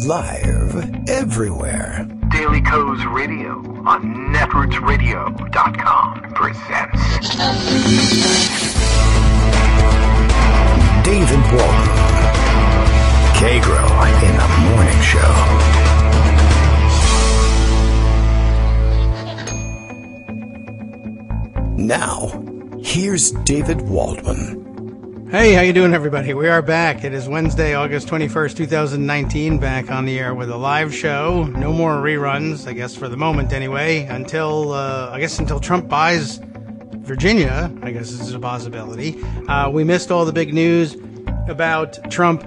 Live everywhere. Daily Co's Radio on netrootsradio.com presents David Walton. Kagro in the Morning Show. Now, here's David Waldman. Hey, how you doing, everybody? We are back. It is Wednesday, August 21st, 2019, back on the air with a live show. No more reruns, I guess, for the moment anyway, until Trump buys Virginia, I guess this is a possibility. We missed all the big news about Trump,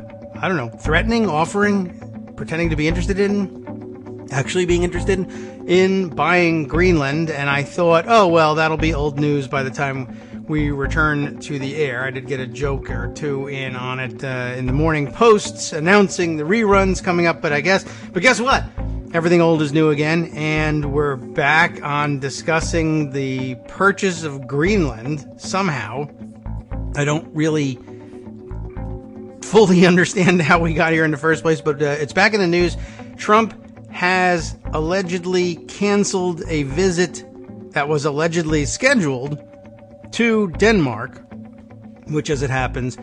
threatening, offering, pretending to be interested in, actually being interested in buying Greenland, and I thought, oh, well, that'll be old news by the time we return to the air. I did get a joke or two in on it in the morning posts announcing the reruns coming up, but guess what? Everything old is new again, and we're back on discussing the purchase of Greenland somehow. I don't really fully understand how we got here in the first place, but it's back in the news. Trump has allegedly canceled a visit that was allegedly scheduled to Denmark, which, as it happens,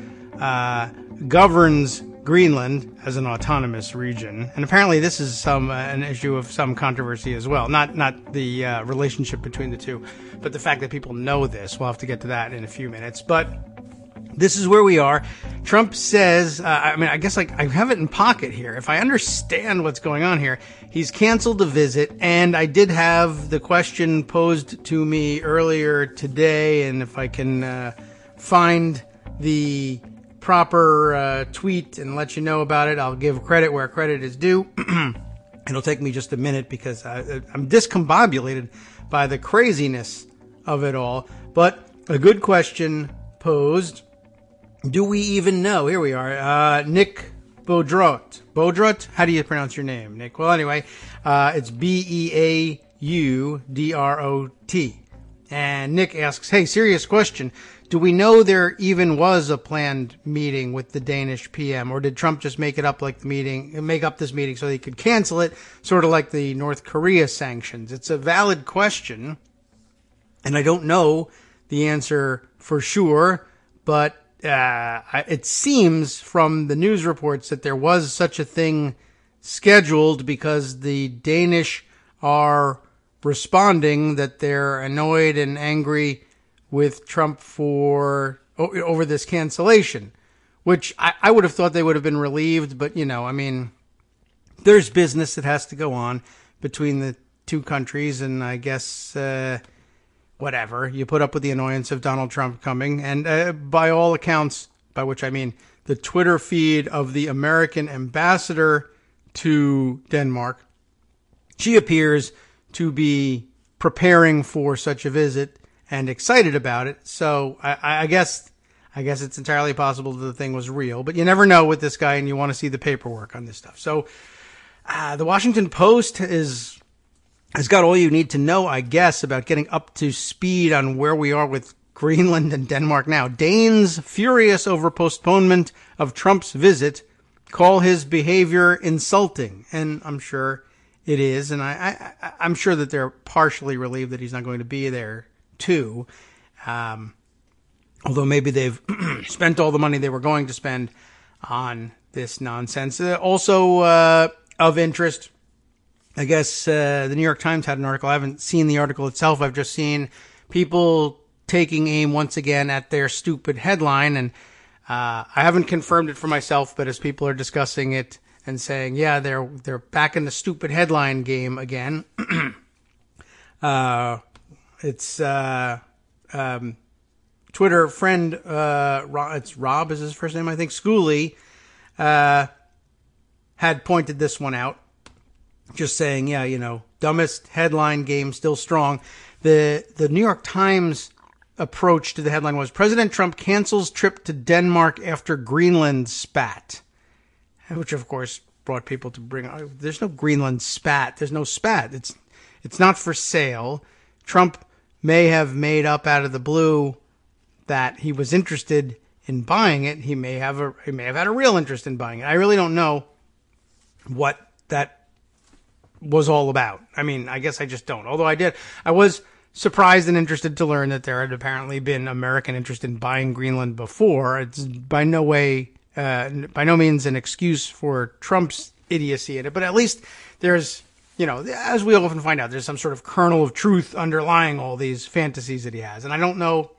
governs Greenland as an autonomous region. And apparently this is an issue of some controversy as well. Not the relationship between the two, but the fact that people know this. We'll have to get to that in a few minutes. But this is where we are. Trump says, I guess I have it in pocket here. If I understand what's going on here, he's canceled the visit, and I did have the question posed to me earlier today, and if I can find the proper tweet and let you know about it, I'll give credit where credit is due. It'll take me just a minute because I'm discombobulated by the craziness of it all. But a good question posed. Do we even know? Here we are. Nick Beaudrot. Beaudrot? How do you pronounce your name, Nick? Well, anyway, it's Beaudrot. And Nick asks, hey, serious question. Do we know there even was a planned meeting with the Danish PM, or did Trump just make up this meeting so he could cancel it, sort of like the North Korea sanctions? It's a valid question, and I don't know the answer for sure, but it seems from the news reports that there was such a thing scheduled because the Danish are responding that they're annoyed and angry with Trump over this cancellation, which I would have thought they would have been relieved. But, there's business that has to go on between the two countries, and I guess whatever. You put up with the annoyance of Donald Trump coming. And by all accounts, by which I mean the Twitter feed of the American ambassador to Denmark, she appears to be preparing for such a visit and excited about it. So I guess it's entirely possible that the thing was real. But you never know with this guy, and you want to see the paperwork on this stuff. So the Washington Post has got all you need to know, I guess, about getting up to speed on where we are with Greenland and Denmark now. Danes, furious over postponement of Trump's visit, call his behavior insulting. And I'm sure it is. And I'm sure that they're partially relieved that he's not going to be there, too. Although maybe they've spent all the money they were going to spend on this nonsense. Also of interest, I guess the New York Times had an article. I haven't seen the article itself. I've just seen people taking aim once again at their stupid headline. And I haven't confirmed it for myself, but as people are discussing it and saying, yeah, they're back in the stupid headline game again. It's Twitter friend, it's Rob is his first name, I think, Schooley, had pointed this one out. Just saying, yeah, dumbest headline game, still strong. The New York Times approach to the headline was, President Trump cancels trip to Denmark after Greenland spat. Which, of course, brought people to there's no Greenland spat. There's no spat. It's not for sale. Trump may have made up out of the blue that he was interested in buying it. He may have had a real interest in buying it. I really don't know what that was all about. I mean, I guess I just don't. Although I was surprised and interested to learn that there had apparently been American interest in buying Greenland before. It's by no means an excuse for Trump's idiocy in it, but at least there's, as we often find out, there's some sort of kernel of truth underlying all these fantasies that he has. And I don't know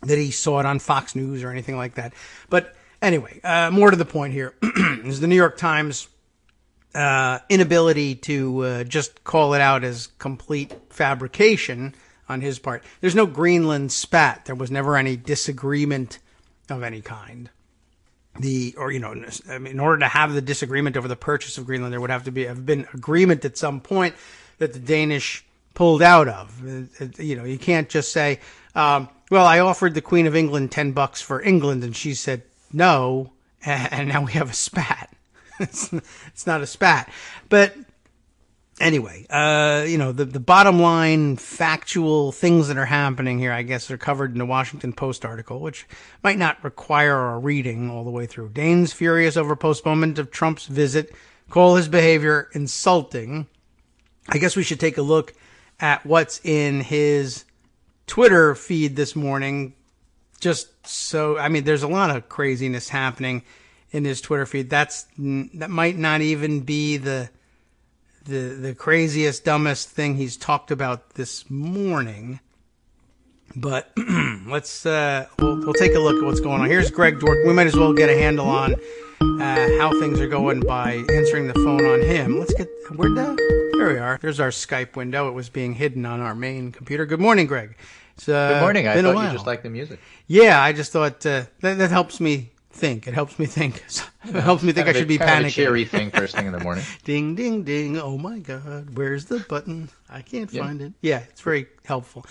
that he saw it on Fox News or anything like that. But anyway, more to the point here is the New York Times inability to just call it out as complete fabrication on his part. There's no Greenland spat. There was never any disagreement of any kind. In order to have the disagreement over the purchase of Greenland, there would have been agreement at some point that the Danish pulled out of. You can't just say, well, I offered the Queen of England $10 for England, and she said no, and now we have a spat. It's not a spat. But anyway, the bottom line factual things that are happening here, I guess, are covered in the Washington Post article, which might not require a reading all the way through. Danes furious over postponement of Trump's visit, call his behavior insulting. I guess we should take a look at what's in his Twitter feed this morning. There's a lot of craziness happening in his Twitter feed. That might not even be the craziest, dumbest thing he's talked about this morning. But let's we'll take a look at what's going on. Here's Greg Dwork. We might as well get a handle on how things are going by answering the phone on him. There we are. There's our Skype window. It was being hidden on our main computer. Good morning, Greg. Good morning. I thought you just liked the music. Yeah, I just thought that helps me think. It helps me think. It helps me think I should be panicking. Kind of a cheery thing first thing in the morning. Ding, ding, ding. Oh, my God. Where's the button? I can't find it. Yeah, it's very helpful.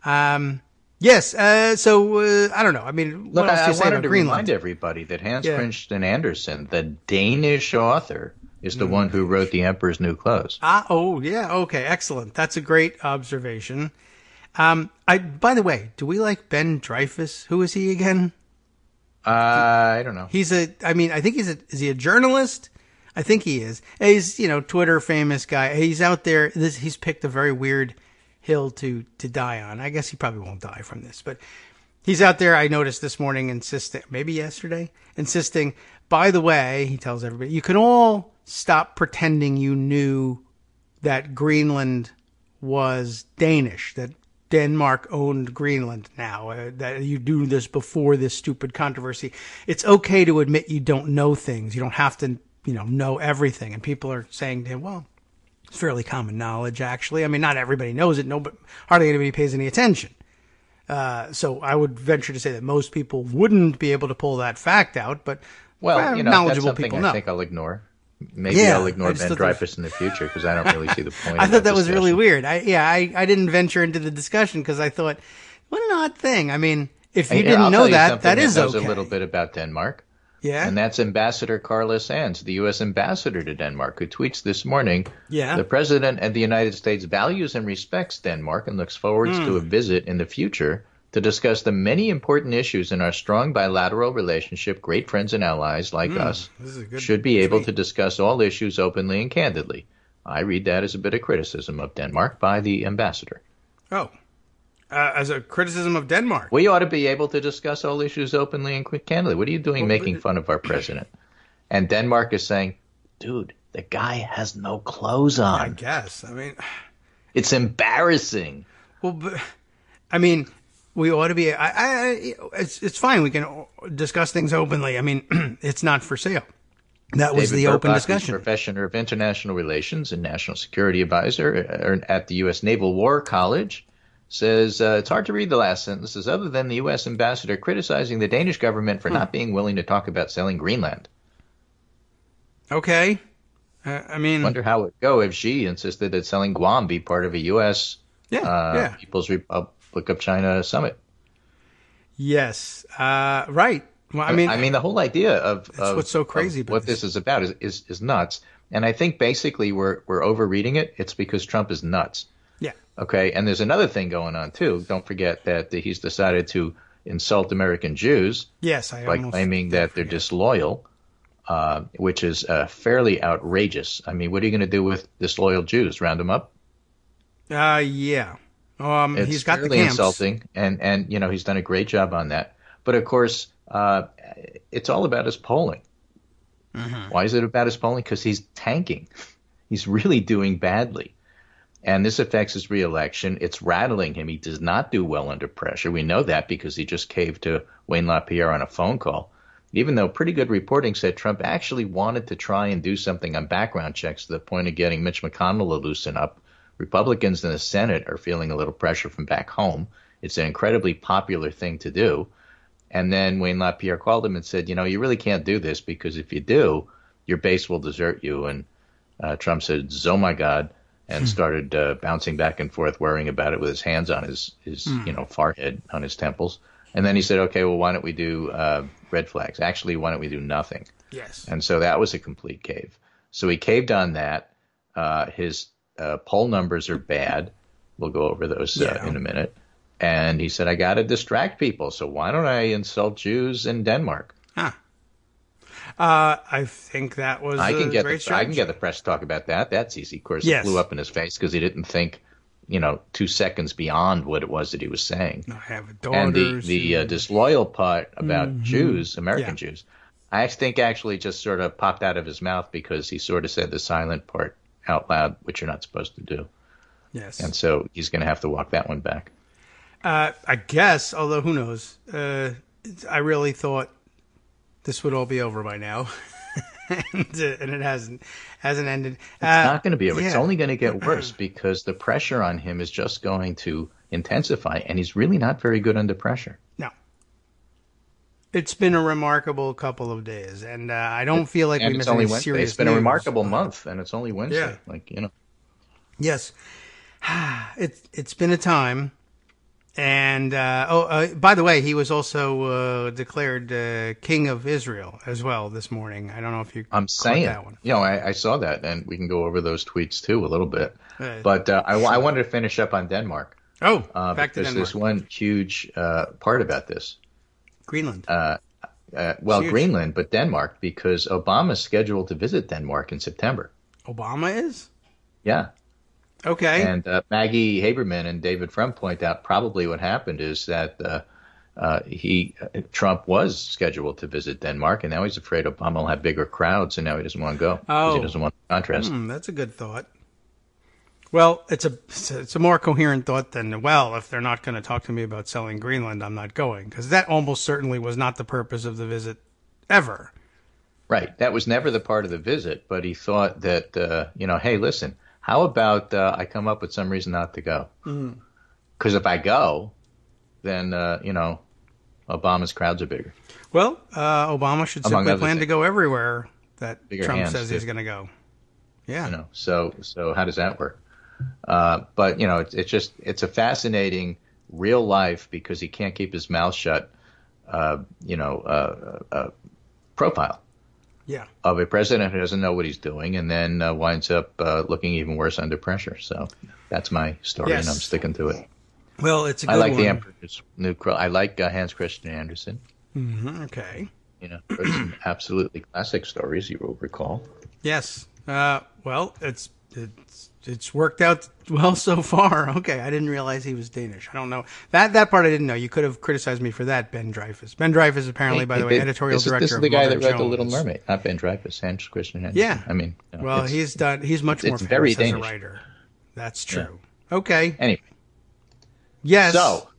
Yes. I don't know. I mean, look, what else do you say about to Greenland? Remind everybody that Hans Christian Andersen, the Danish author, is the one who wrote The Emperor's New Clothes. Okay. Excellent. That's a great observation. By the way, do we like Ben Dreyfuss? Who is he again? I don't know. I think is he a journalist? I think he is. He's, Twitter famous guy. He's out there. He's picked a very weird hill to die on. I guess he probably won't die from this, but he's out there. I noticed this morning maybe yesterday, insisting, by the way, he tells everybody, you can all stop pretending you knew that Greenland was Danish, that Denmark owned Greenland now, that you do this before this stupid controversy. It's okay to admit you don't know things. You don't have to, know everything. And people are saying to him, well, it's fairly common knowledge, actually. I mean, not everybody knows it. But hardly anybody pays any attention. So I would venture to say that most people wouldn't be able to pull that fact out, but knowledgeable that's people know. I think I'll ignore. Maybe I'll ignore Ben Dreyfuss in the future because I don't really see the point. I thought that was really weird. I didn't venture into the discussion because I thought, what an odd thing. I mean, if you didn't know that is okay. A little bit about Denmark. Yeah. And that's Ambassador Carla Sands, the U.S. ambassador to Denmark, who tweets this morning, the President of the United States values and respects Denmark and looks forward to a visit in the future to discuss the many important issues in our strong bilateral relationship. Great friends and allies like us should be able to discuss all issues openly and candidly. I read that as a bit of criticism of Denmark by the ambassador. Oh, as a criticism of Denmark. We ought to be able to discuss all issues openly and candidly. What are you doing making fun of our president? And Denmark is saying, dude, the guy has no clothes on. I guess. I mean, it's embarrassing. Well, but, I mean, we ought to be. It's fine. We can discuss things openly. I mean, it's not for sale. That was the open discussion. Professor of International Relations and National Security Advisor at the U.S. Naval War College, says it's hard to read the last sentences other than the U.S. ambassador criticizing the Danish government for not being willing to talk about selling Greenland. Okay. I mean, wonder how it would go if Xi insisted that selling Guam be part of a U.S. People's Republic of China summit. Yes. Right. Well, I mean, the whole idea of what's so crazy about what this is about is nuts. And I think basically we're overreading it. It's because Trump is nuts. Yeah. Okay. And there's another thing going on too. Don't forget that he's decided to insult American Jews. Yes, by claiming that they're disloyal. which is fairly outrageous. I mean, what are you going to do with disloyal Jews? Round them up? Yeah. It's he's got the fairly camps. insulting, and he's done a great job on that. But of course, it's all about his polling. Mm-hmm. Why is it about his polling? Because he's tanking. He's really doing badly. And this affects his reelection. It's rattling him. He does not do well under pressure. We know that because he just caved to Wayne LaPierre on a phone call. Even though pretty good reporting said Trump actually wanted to try and do something on background checks to the point of getting Mitch McConnell to loosen up. Republicans in the Senate are feeling a little pressure from back home. It's an incredibly popular thing to do. And then Wayne LaPierre called him and said, you really can't do this because if you do, your base will desert you. And Trump said, oh, my God, and started bouncing back and forth, worrying about it with his hands on his forehead, on his temples. And then he said, okay, well, why don't we do red flags? Actually, why don't we do nothing? Yes. And so that was a complete cave. So he caved on that. His poll numbers are bad. We'll go over those in a minute. And he said, I got to distract people. So why don't I insult Jews in Denmark? Huh. I think that was I can get the press to talk about that. That's easy. Of course, it blew up in his face because he didn't think, 2 seconds beyond what it was that he was saying. I have daughters. And the disloyal part about Jews, American Jews, I think actually just sort of popped out of his mouth because he sort of said the silent part out loud, which you're not supposed to do. Yes. And so he's going to have to walk that one back. I guess, although who knows, I really thought this would all be over by now, and it hasn't ended. It's not going to be over. It's only going to get worse because the pressure on him is just going to intensify, and he's really not very good under pressure. No. It's been a remarkable couple of days, and I don't feel like we missed any serious It's been news. a remarkable month, and it's only Wednesday. Yeah. Yes. It's been a time. And, by the way, he was also declared king of Israel as well this morning. I don't know if you caught that one. I saw that, and we can go over those tweets, too, a little bit. But I wanted to finish up on Denmark. Oh, back to Denmark. There's one huge part about this. Greenland. Greenland, but Denmark, because Obama's scheduled to visit Denmark in September. Obama is? Yeah. Okay. And Maggie Haberman and David Frum point out probably what happened is that Trump was scheduled to visit Denmark, and now he's afraid Obama will have bigger crowds, and now he doesn't want to go because he doesn't want the contrast. That's a good thought. Well, it's a more coherent thought than, well, if they're not going to talk to me about selling Greenland, I'm not going, because that almost certainly was not the purpose of the visit ever. Right. That was never the part of the visit, but he thought that, hey, listen, how about I come up with some reason not to go? Because if I go, then, Obama's crowds are bigger. Well, Obama should simply plan to go everywhere that Trump says he's going to go. Yeah. So how does that work? But, it's a fascinating real life because he can't keep his mouth shut, profile. Yeah. Of a president who doesn't know what he's doing and then winds up looking even worse under pressure. So that's my story, and I'm sticking to it. Well, it's a good one. I like one. the Emperor's New Groove. I like Hans Christian Andersen. Mm-hmm, okay. There's some absolutely classic stories you will recall. Yes. Well, it's worked out well so far. Okay, I didn't realize he was Danish. I don't know. That part I didn't know. You could have criticized me for that, Ben Dreyfuss. Ben Dreyfuss, apparently, by the way, editorial director of This is the guy that wrote Jones. The Little Mermaid, not Ben Dreyfuss, Hans Christian Andersen. Yeah. I mean, well, he's much more famous as a writer. That's true. Yeah. Okay. Anyway. Yes. So,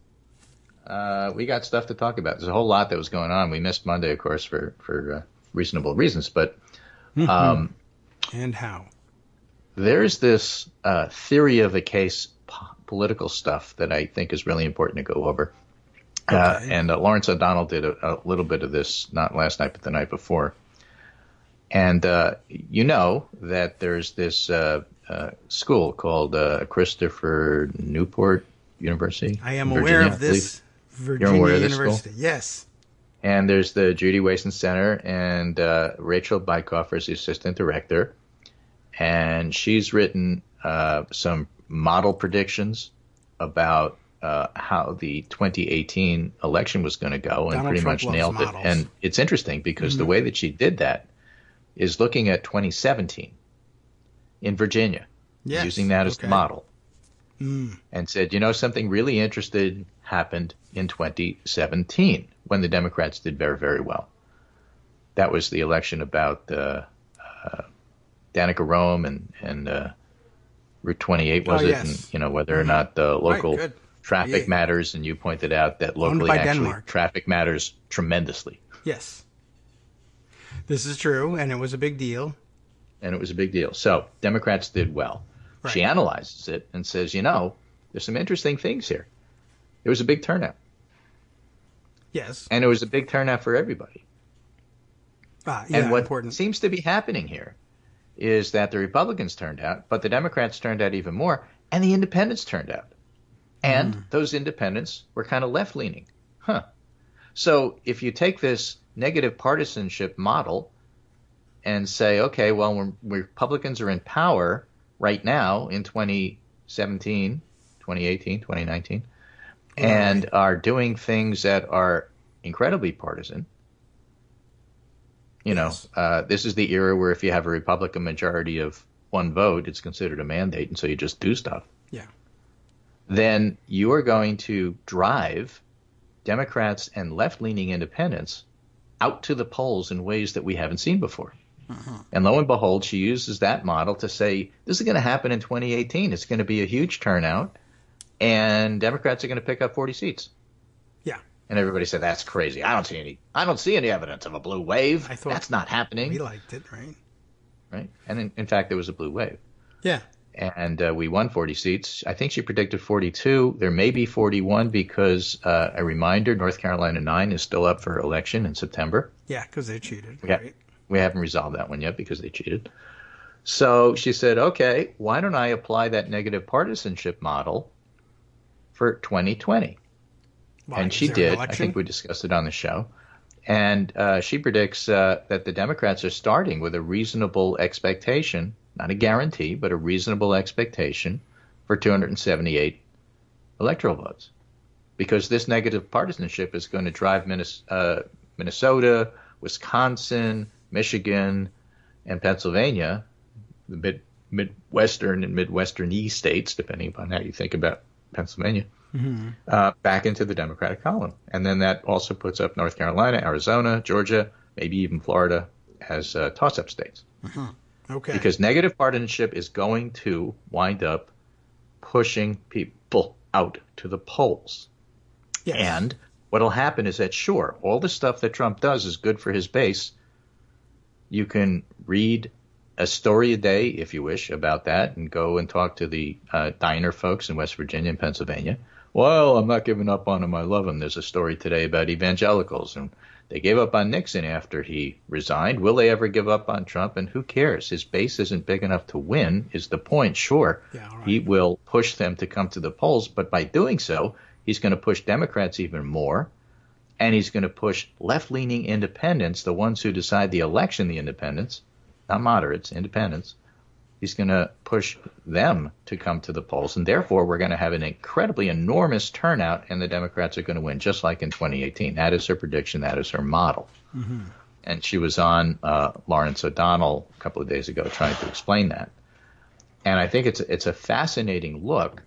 we got stuff to talk about. There's a whole lot that was going on. We missed Monday, of course, for reasonable reasons, but and how? There's this theory of the case political stuff that I think is really important to go over. Okay. And Lawrence O'Donnell did a little bit of this, not last night, but the night before. And you know that there's this school called Christopher Newport University. I am aware of this. Virginia University, yes. And there's the Judy Wason Center, and Rachel Bykoff is the assistant director. And she's written some model predictions about how the 2018 election was going to go, and Donald pretty Trump much nailed models. it. And it's interesting because the way that she did that is looking at 2017 in Virginia, using that as the model, and said, something really interesting happened in 2017 when the Democrats did very, very well. That was the election about Danica Rome and Route 28, was it? Yes. And, whether or not the local traffic matters, and you pointed out that locally actually Denmark. Traffic matters tremendously. Yes. This is true, and it was a big deal. So Democrats did well. Right. She analyzes it and says, there's some interesting things here. It was a big turnout. Yes. And it was a big turnout for everybody. And what important. seems to be happening here is that the Republicans turned out, but the Democrats turned out even more, and the independents turned out. And those independents were kind of left-leaning. So if you take this negative partisanship model and say, okay, well, when Republicans are in power right now in 2017, 2018, 2019, and are doing things that are incredibly partisan, this is the era where if you have a Republican majority of one vote, it's considered a mandate, and so you just do stuff. Yeah. Then you are going to drive Democrats and left-leaning independents out to the polls in ways that we haven't seen before. And lo and behold, she uses that model to say, this is going to happen in 2018. It's going to be a huge turnout, and Democrats are going to pick up 40 seats. Yeah. And everybody said, that's crazy. I don't see any evidence of a blue wave. I thought that's not happening. We liked it, right? Right. And in fact, there was a blue wave. Yeah. And we won 40 seats. I think she predicted 42. There may be 41 because, a reminder, North Carolina 9 is still up for election in September. Yeah, because they cheated. Right. We haven't resolved that one yet because they cheated. So she said, okay, why don't I apply that negative partisanship model for 2020? Why? And she did. I think we discussed it on the show. And she predicts that the Democrats are starting with a reasonable expectation, not a guarantee, but a reasonable expectation for 278 electoral votes. Because this negative partisanship is going to drive Minnesota, Wisconsin, Michigan, and Pennsylvania, the Midwestern and Midwestern-y states, depending upon how you think about Pennsylvania, back into the Democratic column. And then that also puts up North Carolina, Arizona, Georgia, maybe even Florida as toss-up states. Okay. Because negative partisanship is going to wind up pushing people out to the polls. Yes. And what will happen is that, sure, all the stuff that Trump does is good for his base. You can read a story a day, if you wish, about that and go and talk to the diner folks in West Virginia and Pennsylvania. Well, I'm not giving up on him. I love him. There's a story today about evangelicals, and they gave up on Nixon after he resigned. Will they ever give up on Trump? And who cares? His base isn't big enough to win, is the point. Sure, he will push them to come to the polls, but by doing so, he's going to push Democrats even more. And he's going to push left-leaning independents, the ones who decide the election, the independents, not moderates, independents. He's going to push them to come to the polls. And therefore, we're going to have an incredibly enormous turnout, and the Democrats are going to win, just like in 2018. That is her prediction. That is her model. And she was on Lawrence O'Donnell a couple of days ago trying to explain that. And I think it's a fascinating look.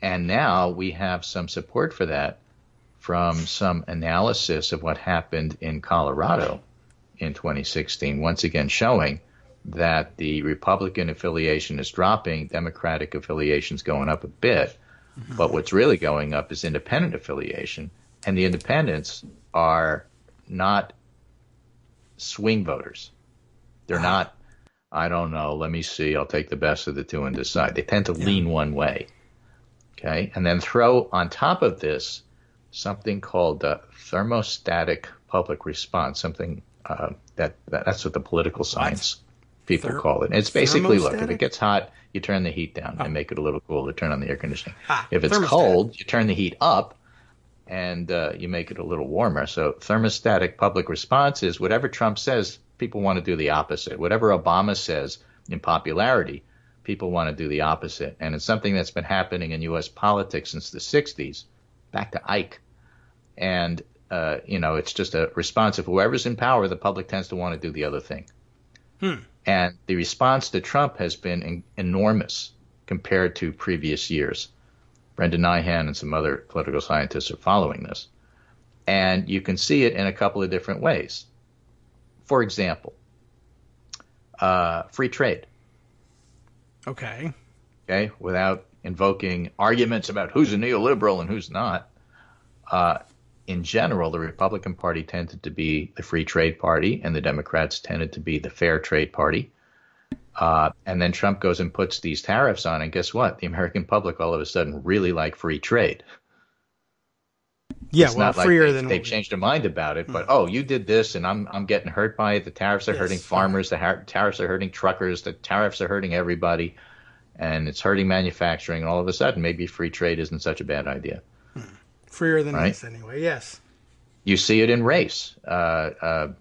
And now we have some support for that from some analysis of what happened in Colorado in 2016, once again showing that the Republican affiliation is dropping, Democratic affiliation is going up a bit, but what's really going up is independent affiliation, and the independents are not swing voters. They're not, I don't know, let me see, I'll take the best of the two and decide. They tend to lean one way, okay? And then throw on top of this something called thermostatic public response, something that's what the political science people call it. And it's basically, look, if it gets hot, you turn the heat down and make it a little cooler, turn on the air conditioning. If it's cold, you turn the heat up and you make it a little warmer. So thermostatic public response is whatever Trump says, people want to do the opposite. Whatever Obama says in popularity, people want to do the opposite. And it's something that's been happening in U.S. politics since the 60s, back to Ike. And, it's just a response of whoever's in power, the public tends to want to do the other thing. And the response to Trump has been enormous compared to previous years. Brendan Nyhan and some other political scientists are following this. And you can see it in a couple of different ways. For example, free trade. Okay. Without invoking arguments about who's a neoliberal and who's not. In general, the Republican Party tended to be the free trade party, and the Democrats tended to be the fair trade party. And then Trump goes and puts these tariffs on, and guess what? The American public all of a sudden really like free trade. Yeah, it's well, not freer like than they've changed their mind about it, but you did this, and I'm getting hurt by it. The tariffs are hurting farmers. The tariffs are hurting truckers. The tariffs are hurting everybody, and it's hurting manufacturing. And all of a sudden, maybe free trade isn't such a bad idea. Freer than nice, anyway. Yes. You see it in race. There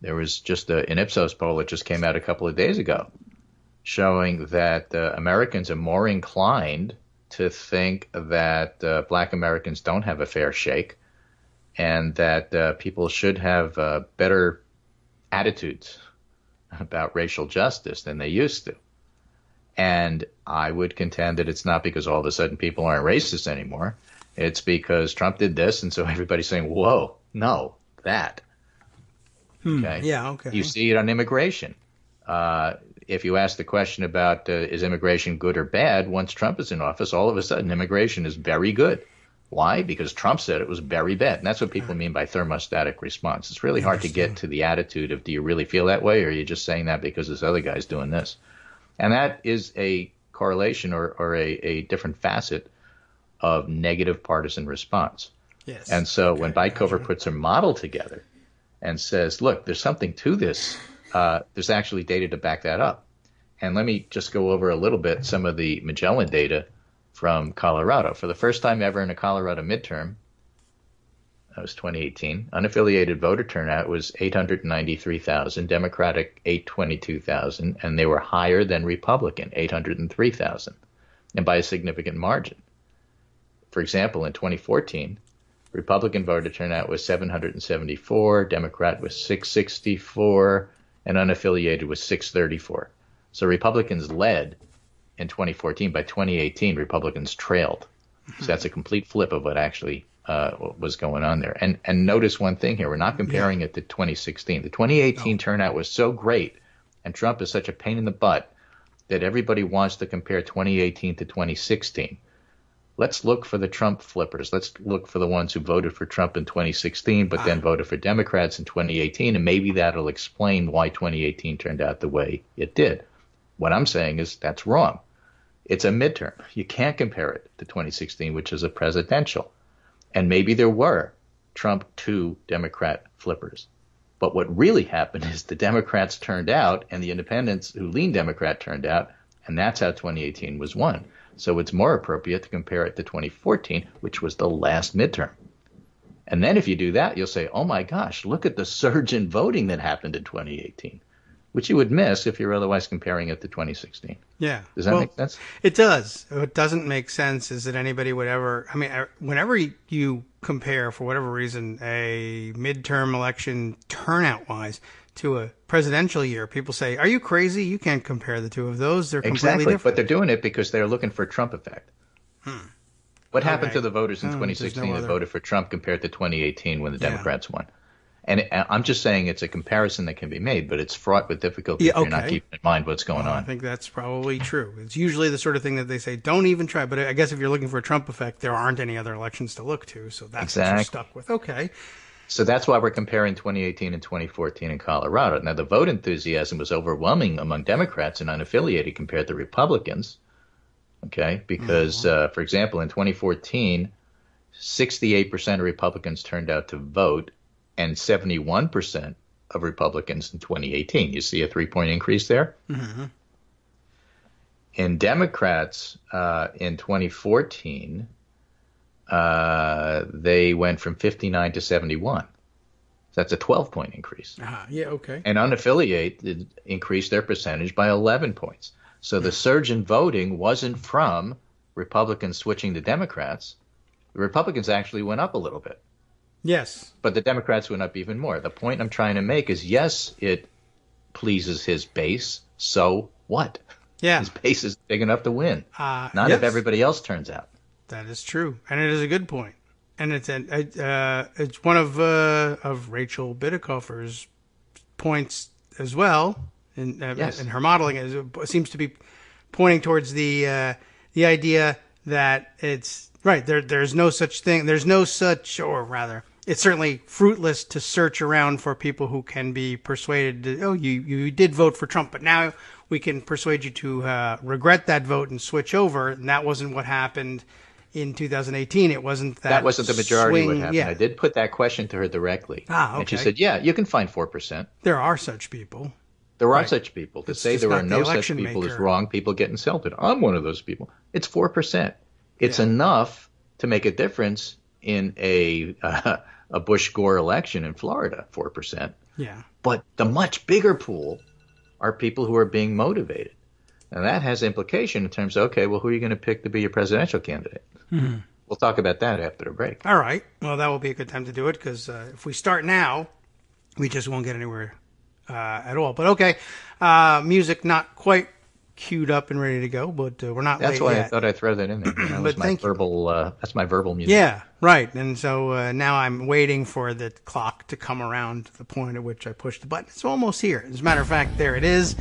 was just an Ipsos poll that just came out a couple of days ago, showing that Americans are more inclined to think that Black Americans don't have a fair shake, and that people should have better attitudes about racial justice than they used to. And I would contend that it's not because all of a sudden people aren't racist anymore. It's because Trump did this, and so everybody's saying, whoa, no, that. Okay? Yeah, okay. You see it on immigration. If you ask the question about is immigration good or bad, once Trump is in office, all of a sudden immigration is very good. Why? Because Trump said it was very bad. And that's what people mean by thermostatic response. It's really hard to get to the attitude of, do you really feel that way, or are you just saying that because this other guy's doing this? And that is a correlation or a different facet of negative partisan response. Yes. And so when Bykover puts a model together and says, look, there's something to this, there's actually data to back that up. And let me just go over a little bit some of the Magellan data from Colorado. For the first time ever in a Colorado midterm, that was 2018, unaffiliated voter turnout was 893,000, Democratic 822,000, and they were higher than Republican, 803,000, and by a significant margin. For example, in 2014, Republican voter turnout was 774, Democrat was 664, and unaffiliated was 634. So Republicans led in 2014. By 2018, Republicans trailed. So that's a complete flip of what actually was going on there. And notice one thing here. We're not comparing it to 2016. The 2018 turnout was so great, and Trump is such a pain in the butt, that everybody wants to compare 2018 to 2016. Let's look for the Trump flippers. Let's look for the ones who voted for Trump in 2016 but then voted for Democrats in 2018, and maybe that'll explain why 2018 turned out the way it did. What I'm saying is that's wrong. It's a midterm. You can't compare it to 2016, which is a presidential. And maybe there were Trump 2 Democrat flippers. But what really happened is the Democrats turned out and the independents who leaned Democrat turned out, and that's how 2018 was won. So it's more appropriate to compare it to 2014, which was the last midterm. And then if you do that, you'll say, oh my gosh, look at the surge in voting that happened in 2018, which you would miss if you're otherwise comparing it to 2016. Yeah. Does that make sense? It does. What doesn't make sense is that anybody would ever, I mean, whenever you compare, for whatever reason, a midterm election turnout-wise to a presidential year, people say, are you crazy? You can't compare the two of those. They're completely different. But they're doing it because they're looking for a Trump effect. What happened to the voters in 2016 that voted for Trump compared to 2018 when the Democrats won? And I'm just saying it's a comparison that can be made, but it's fraught with difficulty if you're not keeping in mind what's going on. I think that's probably true. It's usually the sort of thing that they say, don't even try. But I guess if you're looking for a Trump effect, there aren't any other elections to look to. So that's what you're stuck with. Okay. So that's why we're comparing 2018 and 2014 in Colorado. Now, the vote enthusiasm was overwhelming among Democrats and unaffiliated compared to Republicans. Okay. Because, for example, in 2014, 68% of Republicans turned out to vote, and 71% of Republicans in 2018. You see a 3-point increase there? Mm-hmm. In Democrats, in 2014, they went from 59 to 71. That's a 12-point increase. Yeah, okay. And unaffiliated increased their percentage by 11 points. So the surge in voting wasn't from Republicans switching to Democrats. The Republicans actually went up a little bit. Yes. But the Democrats went up even more. The point I'm trying to make is, yes, it pleases his base, so what? Yeah. His base is big enough to win. Not if everybody else turns out. That is true. And it is a good point. And it's one of Rachel Bidikofer's points as well in her modeling. It seems to be pointing towards the idea that it's right. There's no such thing. There's no such, or rather, it's certainly fruitless to search around for people who can be persuaded to, oh, you did vote for Trump, but now we can persuade you to regret that vote and switch over. And that wasn't what happened in 2018. It wasn't that. That wasn't the majority swing. What happened. Yeah. I did put that question to her directly. Okay. And she said, yeah, you can find 4%. There are such people. There are such people. To say there are no such people is wrong. People get insulted. I'm one of those people. It's 4%. It's enough to make a difference in a Bush-Gore election in Florida, 4%. Yeah. But the much bigger pool are people who are being motivated. And that has implication in terms of, okay, well, who are you going to pick to be your presidential candidate? Mm-hmm. We'll talk about that after the break. All right. Well, that will be a good time to do it because if we start now, we just won't get anywhere at all. But okay, music not quite queued up and ready to go, but we're not. That's late why yet. I thought I'd throw that in there. That was my verbal. That's my verbal music. Yeah, right. And so now I'm waiting for the clock to come around to the point at which I push the button. It's almost here. As a matter of fact, there it is.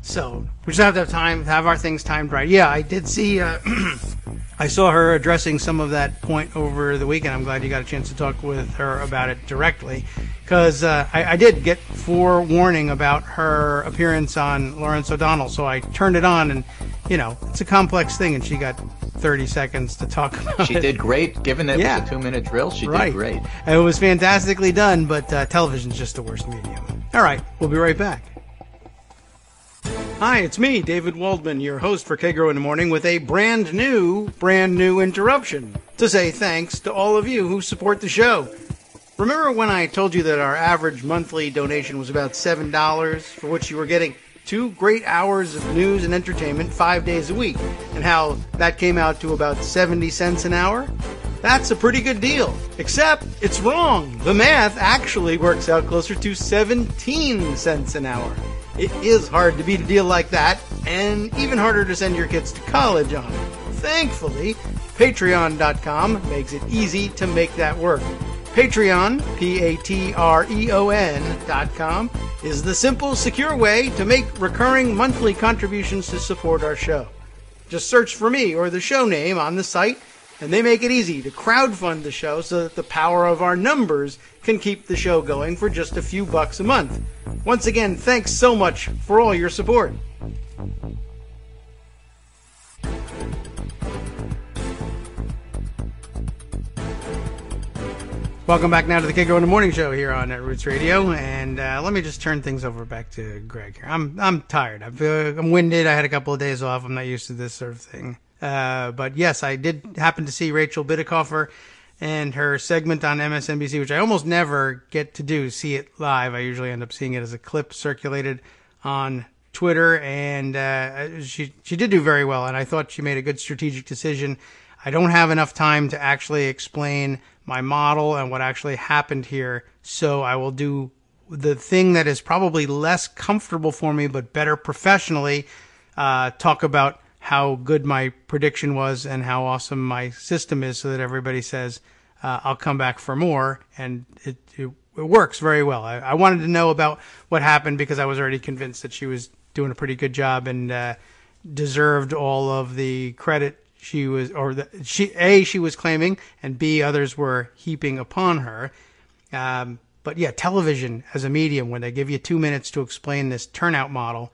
So we just have to have time, have our things timed right. Yeah, I did see. I saw her addressing some of that point over the weekend. I'm glad you got a chance to talk with her about it directly, because I did get forewarning about her appearance on Lawrence O'Donnell, so I turned it on, and it's a complex thing, and she got 30 seconds to talk about it. She did great, given that it was a 2-minute drill. She did great. It was fantastically done, but television's just the worst medium. All right, we'll be right back. Hi, it's me, David Waldman, your host for Kagro in the Morning, with a brand new interruption to say thanks to all of you who support the show. Remember when I told you that our average monthly donation was about $7, for which you were getting 2 great hours of news and entertainment 5 days a week, and how that came out to about 70 cents an hour? That's a pretty good deal, except it's wrong. The math actually works out closer to 17 cents an hour. It is hard to beat a deal like that, and even harder to send your kids to college on. Thankfully, Patreon.com makes it easy to make that work. Patreon, Patreon.com, is the simple, secure way to make recurring monthly contributions to support our show. Just search for me or the show name on the site, and they make it easy to crowdfund the show so that the power of our numbers can keep the show going for just a few bucks a month. Once again, thanks so much for all your support. Welcome back now to the Kagro in the Morning Show here on Netroots Radio, and let me just turn things over back to Greg here. I'm tired. I'm winded. I had a couple of days off. I'm not used to this sort of thing. But yes, I did happen to see Rachel Bidikofer and her segment on MSNBC, which I almost never get to see it live. I usually end up seeing it as a clip circulated on Twitter, and she did do very well, and I thought she made a good strategic decision. I don't have enough time to actually explain my model and what actually happened here, so I will do the thing that is probably less comfortable for me but better professionally, talk about how good my prediction was and how awesome my system is, so that everybody says I'll come back for more, and it works very well. I wanted to know about what happened because I was already convinced that she was doing a pretty good job and deserved all of the credit she was claiming, and B, others were heaping upon her. But yeah, television as a medium, when they give you 2 minutes to explain this turnout model,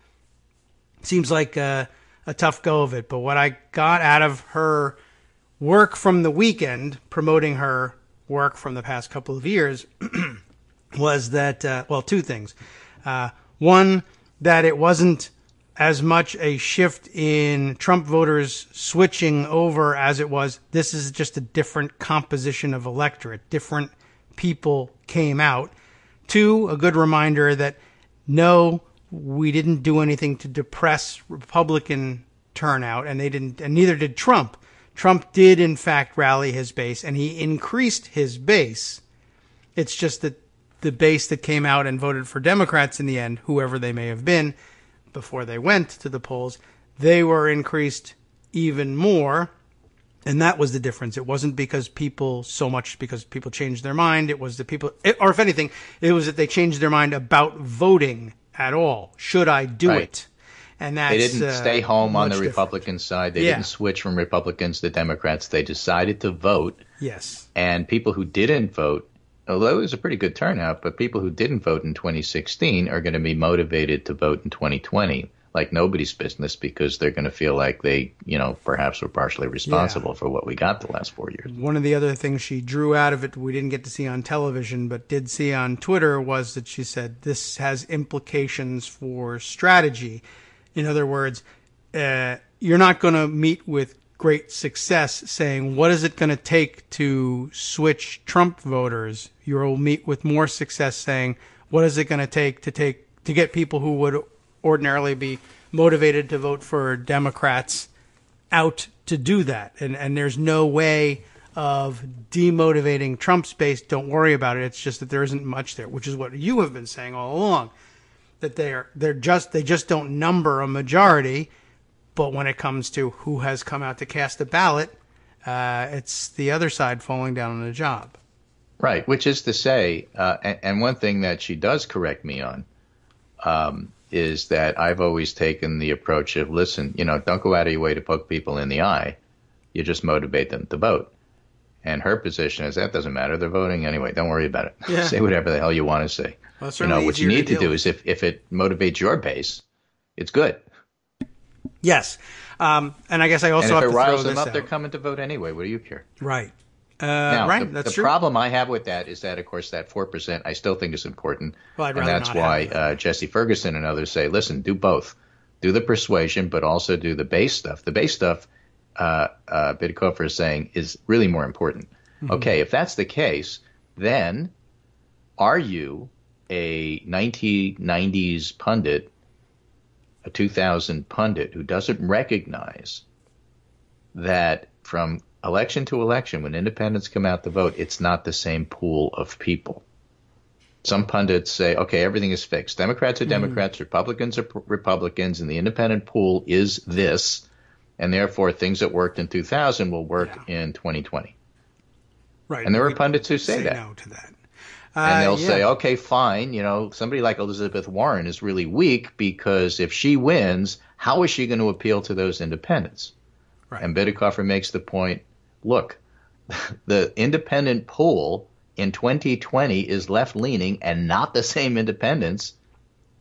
seems like a tough go of it. But what I got out of her work from the weekend, promoting her work from the past couple of years, was that, 2 things. One, that it wasn't as much a shift in Trump voters switching over as it was, this is just a different composition of electorate. Different people came out. 2, a good reminder that no, we didn't do anything to depress Republican turnout, and neither did Trump. Trump did, in fact, rally his base, and he increased his base. It's just that the base that came out and voted for Democrats in the end, whoever they may have been, before they went to the polls, they were increased even more. And that was the difference. It wasn't because people changed their mind. It was or if anything, it was that they changed their mind about voting at all. Should I do it? And that's, they didn't stay home on the Republican different. side. They didn't switch from Republicans to Democrats. They decided to vote. Yes. And people who didn't vote, although it was a pretty good turnout, but people who didn't vote in 2016 are going to be motivated to vote in 2020 like nobody's business, because they're going to feel like they, perhaps were partially responsible for what we got the last 4 years. One of the other things she drew out of it, we didn't get to see on television, but did see on Twitter, was that she said this has implications for strategy. In other words, you're not going to meet with great success saying, what is it going to take to switch Trump voters? You'll meet with more success saying, what is it going to take to get people who would ordinarily be motivated to vote for Democrats out to do that. And there's no way of demotivating Trump's base. Don't worry about it. It's just that there isn't much there, which is what you have been saying all along, that they just don't number a majority. But when it comes to who has come out to cast a ballot, it's the other side falling down on the job. Right, which is to say, and one thing that she does correct me on, is that I've always taken the approach of, listen, don't go out of your way to poke people in the eye. You just motivate them to vote. And her position is that doesn't matter. They're voting anyway. Don't worry about it. Yeah. Say whatever the hell you want to say. Well, what you need to do is if it motivates your base, it's good. Yes. And I guess I also have to throw this out. And if it riles them up, they're coming to vote anyway. What do you care? Right. Now, right, that's true. The problem I have with that is that, of course, that 4% I still think is important. Well, and that's why Jesse Ferguson and others say, listen, do both. Do the persuasion, but also do the base stuff. The base stuff, Bidikofer is saying, is really more important. Mm-hmm. Okay, if that's the case, then are you a 1990s pundit, a 2000 pundit who doesn't recognize that from election to election, when independents come out to vote, it's not the same pool of people. Some pundits say, okay, everything is fixed. Democrats are Democrats, Republicans are Republicans, and the independent pool is this, and therefore things that worked in 2000 will work in 2020. Right. And there are pundits who say that. No to that. And they'll say, okay, fine, somebody like Elizabeth Warren is really weak because if she wins, how is she going to appeal to those independents? Right. And Bidikofer makes the point, look, the independent pool in 2020 is left-leaning and not the same independents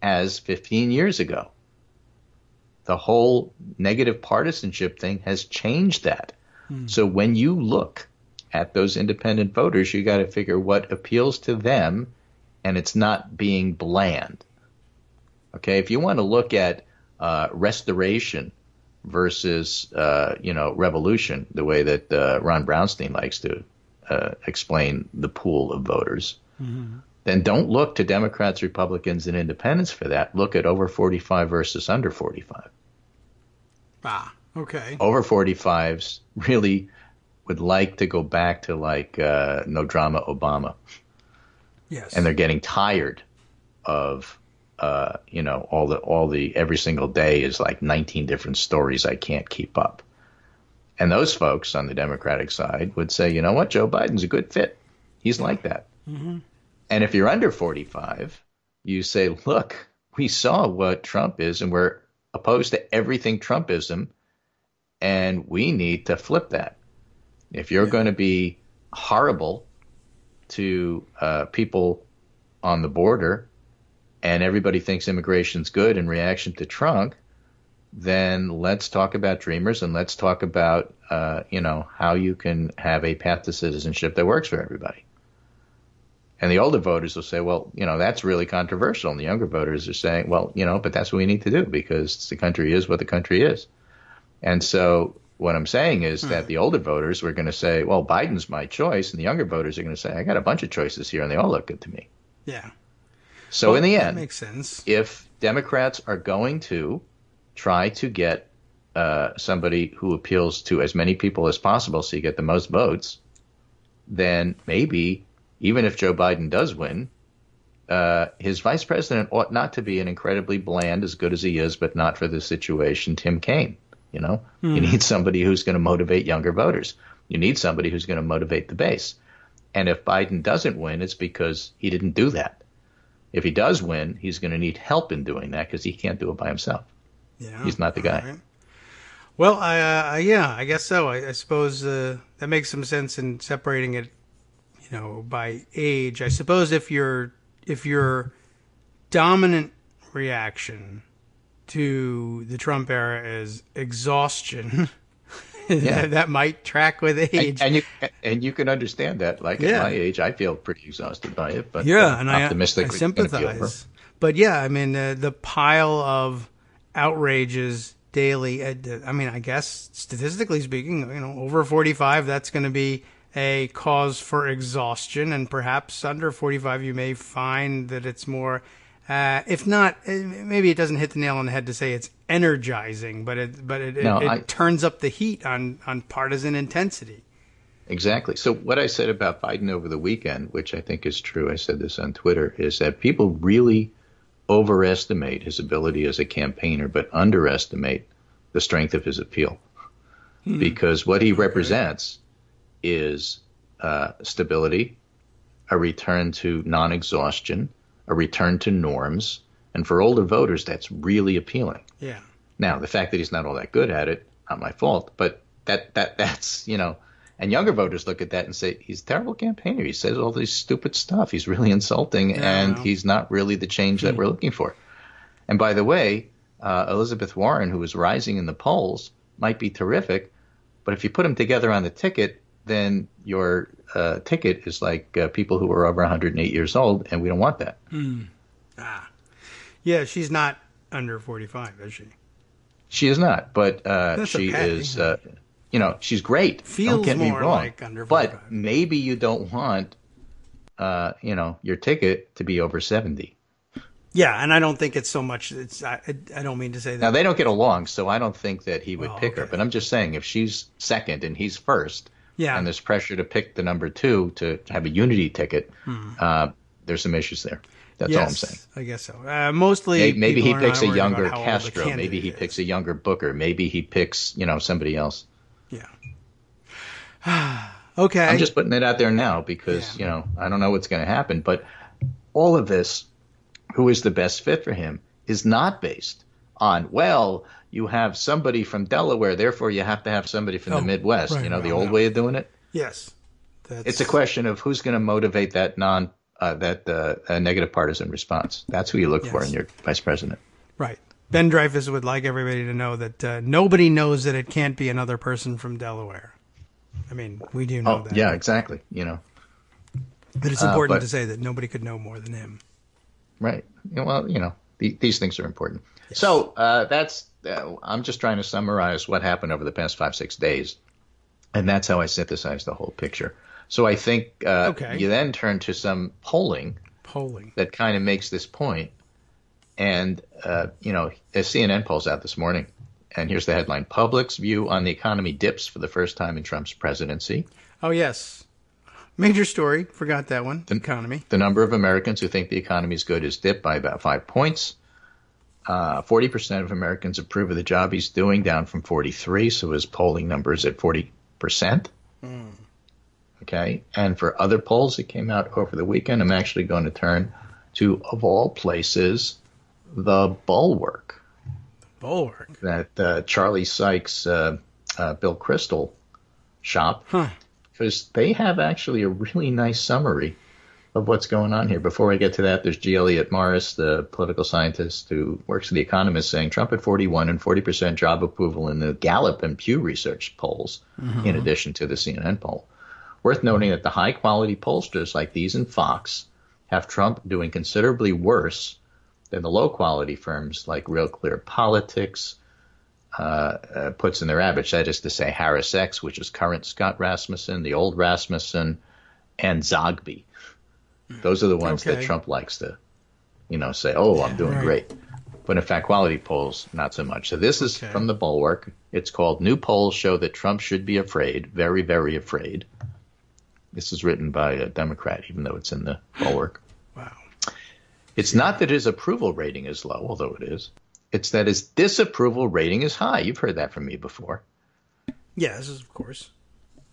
as 15 years ago. The whole negative partisanship thing has changed that. So when you look at those independent voters, you got to figure what appeals to them, and it's not being bland. Okay, if you want to look at restoration versus, revolution, the way that Ron Brownstein likes to explain the pool of voters, then don't look to Democrats, Republicans, and independents for that. Look at over 45 versus under 45. Ah, okay. Over 45s really would like to go back to no drama Obama. Yes. And they're getting tired of all the every single day is like 19 different stories I can't keep up. And those folks on the Democratic side would say, you know what, Joe Biden's a good fit. He's like that. Mm-hmm. And if you're under 45, you say, look, we saw what Trump is, and we're opposed to everything Trumpism, and we need to flip that. If you're going to be horrible to people on the border, and everybody thinks immigration's good in reaction to Trump, then let's talk about dreamers, and let's talk about, how you can have a path to citizenship that works for everybody. And the older voters will say, well, that's really controversial. And the younger voters are saying, well, but that's what we need to do because the country is what the country is. And so what I'm saying is that the older voters were going to say, well, Biden's my choice. And the younger voters are going to say, I got a bunch of choices here and they all look good to me. Yeah. So in the end, that makes sense. If Democrats are going to try to get somebody who appeals to as many people as possible so you get the most votes, then maybe even if Joe Biden does win, his vice president ought not to be an incredibly bland, as good as he is, but not for this situation, Tim Kaine. You need somebody who's going to motivate younger voters. You need somebody who's going to motivate the base. And if Biden doesn't win, it's because he didn't do that. If he does win, he's going to need help in doing that because he can't do it by himself. Yeah, he's not the guy. Right. Well, I guess so. I suppose that makes some sense in separating it, by age. I suppose if your dominant reaction to the Trump era is exhaustion, that might track with age. And you can understand that. Like at my age, I feel pretty exhausted by it, but and optimistically I sympathize. But the pile of outrages daily. I guess statistically speaking, over 45, that's going to be a cause for exhaustion, and perhaps under 45, you may find that it's more. If not, maybe it doesn't hit the nail on the head to say it's energizing, but it turns up the heat on partisan intensity. Exactly. So what I said about Biden over the weekend, which I think is true, I said this on Twitter, is that people really overestimate his ability as a campaigner, but underestimate the strength of his appeal. Because what he represents is stability, a return to non-exhaustion, a return to norms, and for older voters, that's really appealing. Yeah. Now, the fact that he's not all that good at it, not my fault, but that's, and younger voters look at that and say, he's a terrible campaigner. He says all this stupid stuff. He's really insulting, and he's not really the change that we're looking for. And by the way, Elizabeth Warren, who is rising in the polls, might be terrific, but if you put them together on the ticket, then your ticket is like people who are over 108 years old, and we don't want that. Yeah, she's not under 45, is she? She is not, but she is, she's great. Feels don't get me more wrong. like under 45. But maybe you don't want, your ticket to be over 70. Yeah, and I don't think it's so much. I don't mean to say that. Now, they don't get along, so I don't think that he would pick her. But I'm just saying, if she's second and he's first, and there's pressure to pick the number 2 to have a unity ticket, there's some issues there. That's all I'm saying. I guess so. Mostly, maybe he picks a younger Castro. Maybe he picks a younger Booker. Maybe he picks, somebody else. Yeah. Okay. I'm just putting it out there now because, I don't know what's going to happen. But all of this, who is the best fit for him, is not based on, you have somebody from Delaware, therefore you have to have somebody from the Midwest. The old way of doing it? Yes. It's a question of who's going to motivate that negative partisan response. That's who you look for in your vice president. Right. Ben Dreyfuss would like everybody to know that nobody knows that it can't be another person from Delaware. I mean, we do know that. Yeah, exactly. But it's important to say that nobody could know more than him. Right. Well, these things are important. Yes. So that's I'm just trying to summarize what happened over the past 5-6 days, and that's how I synthesized the whole picture. So I think you then turn to some polling that kind of makes this point. And, a CNN poll's out this morning, and here's the headline: Public's view on the economy dips for the first time in Trump's presidency. Oh, yes. Major story. Forgot that one. The economy. The number of Americans who think the economy is good has dipped by about 5 points. 40% of Americans approve of the job he's doing, down from 43. So his polling number is at 40%. Okay. And for other polls that came out over the weekend, I'm actually going to turn to, of all places, the Bulwark. Bulwark. That Charlie Sykes, Bill Kristol shop. Because they have actually a really nice summary of what's going on here. Before I get to that, there's G. Elliott Morris, the political scientist who works for The Economist, saying Trump at 41 and 40% job approval in the Gallup and Pew Research polls, in addition to the CNN poll. Worth noting that the high-quality pollsters like these and Fox have Trump doing considerably worse than the low-quality firms like Real Clear Politics puts in their average. That is to say, Harris X, which is current Scott Rasmussen, the old Rasmussen, and Zogby. Those are the ones that Trump likes to, say, I'm doing great. But in fact, quality polls, not so much. So this is from the Bulwark. It's called New Polls Show That Trump Should Be Afraid, Very, Very Afraid. This is written by a Democrat, even though it's in the Bulwark. Wow. It's not that his approval rating is low, although it is. It's that his disapproval rating is high. You've heard that from me before. Yes, of course.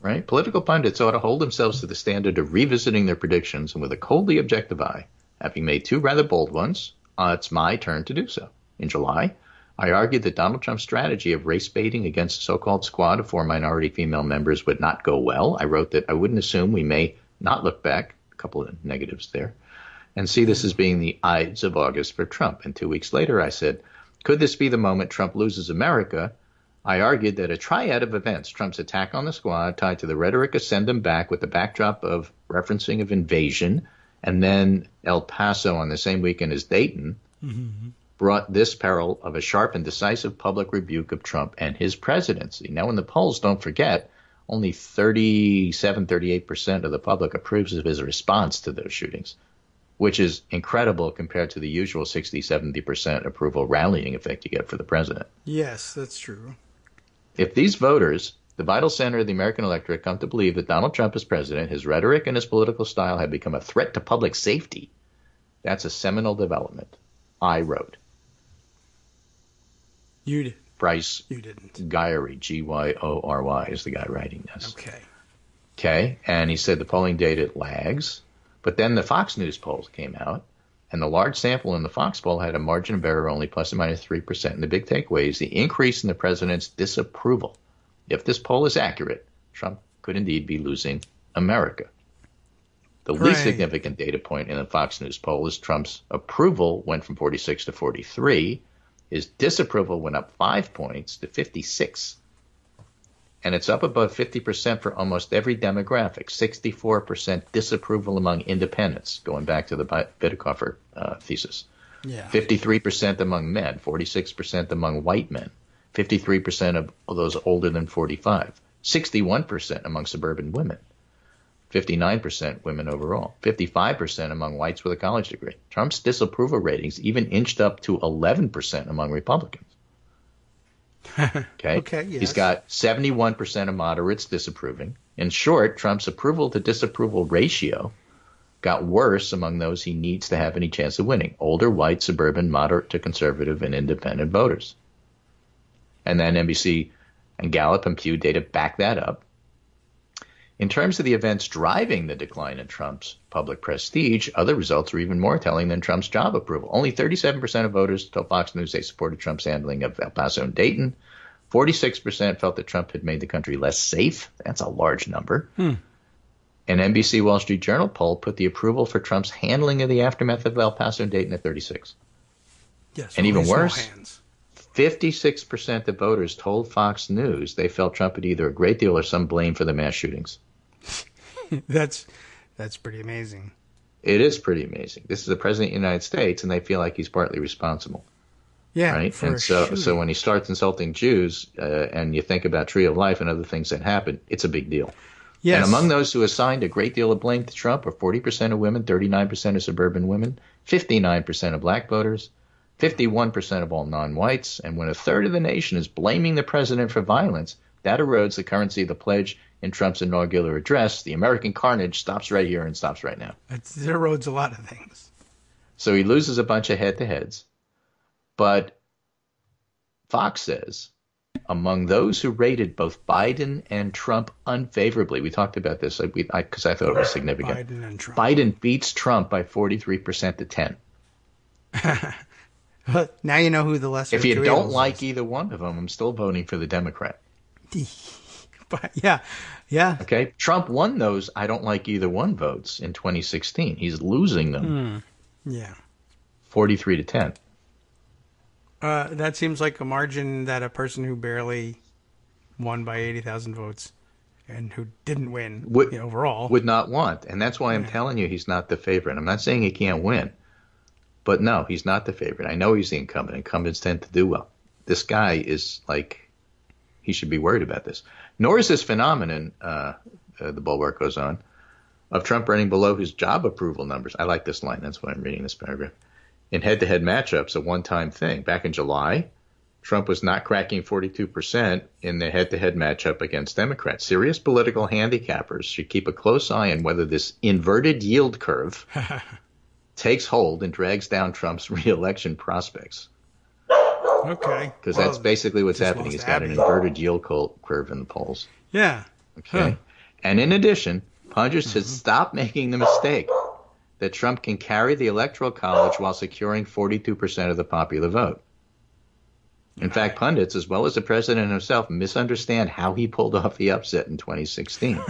Right? Political pundits ought to hold themselves to the standard of revisiting their predictions, and with a coldly objective eye, having made two rather bold ones, it's my turn to do so. In July, I argued that Donald Trump's strategy of race baiting against a so-called squad of 4 minority female members would not go well. I wrote that I wouldn't assume we may not look back, a couple of negatives there, and see this as being the Ides of August for Trump. And 2 weeks later, I said, could this be the moment Trump loses America? I argued that a triad of events, Trump's attack on the squad tied to the rhetoric of send them back with the backdrop of referencing of invasion, and then El Paso on the same weekend as Dayton, brought this peril of a sharp and decisive public rebuke of Trump and his presidency. Now, in the polls, don't forget, only 38% of the public approves of his response to those shootings, which is incredible compared to the usual 60-70% approval rallying effect you get for the president. Yes, that's true. If these voters, the vital center of the American electorate, come to believe that Donald Trump as president, his rhetoric and his political style have become a threat to public safety, that's a seminal development. I wrote. You did. Bryce You didn't. Gyory, Gyory is the guy writing this. Okay. And he said the polling data lags. But then the Fox News polls came out, and the large sample in the Fox poll had a margin of error only plus or minus 3%. And the big takeaway is the increase in the president's disapproval. If this poll is accurate, Trump could indeed be losing America. The least significant data point in the Fox News poll is Trump's approval went from 46 to 43. His disapproval went up 5 points to 56. And it's up above 50% for almost every demographic. 64% disapproval among independents, going back to the Bidikofer thesis. Yeah. 53% among men, 46% among white men, 53% of those older than 45, 61% among suburban women, 59% women overall, 55% among whites with a college degree. Trump's disapproval ratings even inched up to 11% among Republicans. Okay. Yes. He's got 71% of moderates disapproving. In short, Trump's approval to disapproval ratio got worse among those he needs to have any chance of winning: older, white, suburban, moderate to conservative, and independent voters. And then NBC and Gallup and Pew data back that up. In terms of the events driving the decline in Trump's public prestige, other results were even more telling than Trump's job approval. Only 37% of voters told Fox News they supported Trump's handling of El Paso and Dayton. 46% felt that Trump had made the country less safe. That's a large number. An NBC Wall Street Journal poll put the approval for Trump's handling of the aftermath of El Paso and Dayton at 36. Yes, and even worse, 56% of voters told Fox News they felt Trump had either a great deal or some blame for the mass shootings. That's pretty amazing. It is pretty amazing. This is the president of the United States, and they feel like he's partly responsible. Yeah, right. And so when he starts insulting Jews, and you think about Tree of Life and other things that happen, it's a big deal. Yes. And among those who assigned a great deal of blame to Trump are 40% of women, 39% of suburban women, 59% of black voters, 51% of all non-whites. And when a third of the nation is blaming the president for violence, that erodes the currency of the pledge in Trump's inaugural address. The American carnage stops right here and stops right now. It erodes a lot of things. So he loses a bunch of head-to-heads. But Fox says, among those who rated both Biden and Trump unfavorably, we talked about this because I thought it was significant. Biden and Trump. Biden beats Trump by 43% to 10. Now you know who the lesser. If you don't like either one of them, I'm still voting for the Democrat. But yeah. Okay, Trump won those I don't like either one votes in 2016. He's losing them. Yeah. 43 to 10. That seems like a margin that a person who barely won by 80,000 votes and who didn't win overall would not want. And that's why I'm telling you he's not the favorite. I'm not saying he can't win. But no, he's not the favorite. I know he's the incumbent. Incumbents tend to do well. This guy is like, he should be worried about this. Nor is this phenomenon, the bulwark goes on, of Trump running below his job approval numbers. I like this line. That's why I'm reading this paragraph. In head-to-head matchups, a one-time thing. Back in July, Trump was not cracking 42% in the head-to-head matchup against Democrats. Serious political handicappers should keep a close eye on whether this inverted yield curve takes hold and drags down Trump's reelection prospects. Okay. Because that's basically what's happening. He's got an inverted yield curve in the polls. Yeah. Okay. Huh. And in addition, pundits has stopped making the mistake that Trump can carry the Electoral College while securing 42% of the popular vote. In fact, pundits, as well as the president himself, misunderstand how he pulled off the upset in 2016.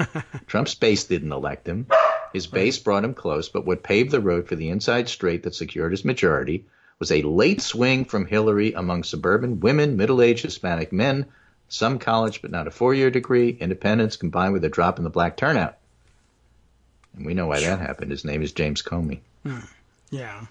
Trump's base didn't elect him. His base brought him close, but what paved the road for the inside straight that secured his majority was a late swing from Hillary among suburban women, middle-aged Hispanic men, some college but not a 4-year degree, independents, combined with a drop in the black turnout. And we know why that happened. His name is James Comey. Yeah.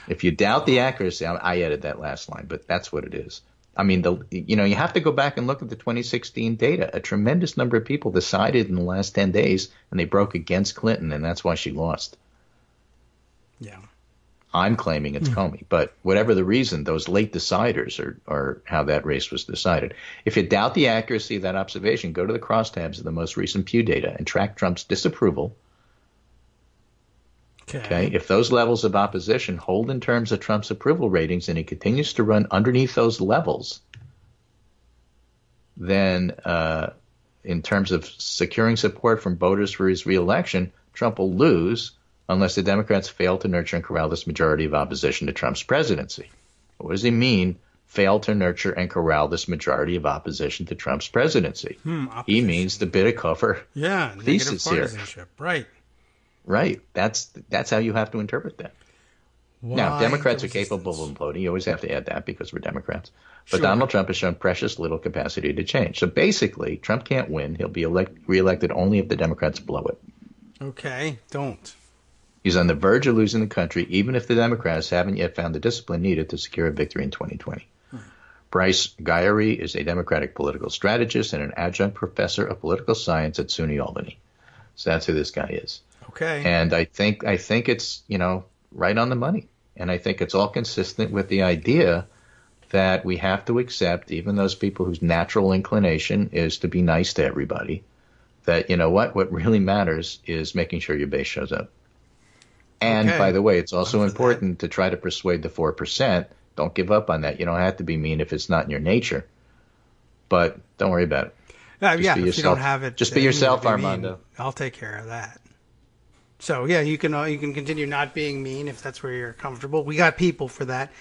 If you doubt the accuracy, I added that last line, but that's what it is. I mean, you have to go back and look at the 2016 data. A tremendous number of people decided in the last 10 days, and they broke against Clinton, and that's why she lost. Yeah. I'm claiming it's Comey, but whatever the reason, those late deciders are how that race was decided. If you doubt the accuracy of that observation, go to the crosstabs of the most recent Pew data and track Trump's disapproval. Okay. If those levels of opposition hold in terms of Trump's approval ratings and he continues to run underneath those levels, then in terms of securing support from voters for his reelection, Trump will lose unless the Democrats fail to nurture and corral this majority of opposition to Trump's presidency. What does he mean, fail to nurture and corral this majority of opposition to Trump's presidency? He means the Bidikofer thesis here. Right. Right. That's how you have to interpret that. Now, Democrats are capable of imploding. You always have to add that because we're Democrats. But Donald Trump has shown precious little capacity to change. So basically, Trump can't win. He'll be reelected only if the Democrats blow it. Okay. Don't. He's on the verge of losing the country, even if the Democrats haven't yet found the discipline needed to secure a victory in 2020. Bryce Guyery is a Democratic political strategist and an adjunct professor of political science at SUNY Albany. So that's who this guy is. Okay. And I think it's, right on the money. And I think it's all consistent with the idea that we have to accept, even those people whose natural inclination is to be nice to everybody, that, what really matters is making sure your base shows up. And by the way, it's also important to try to persuade the 4%. Don't give up on that. You don't have to be mean if it's not in your nature. But don't worry about it. If you don't have it, just be yourself, Armando. I'll take care of that. So you can continue not being mean if that's where you're comfortable. We got people for that.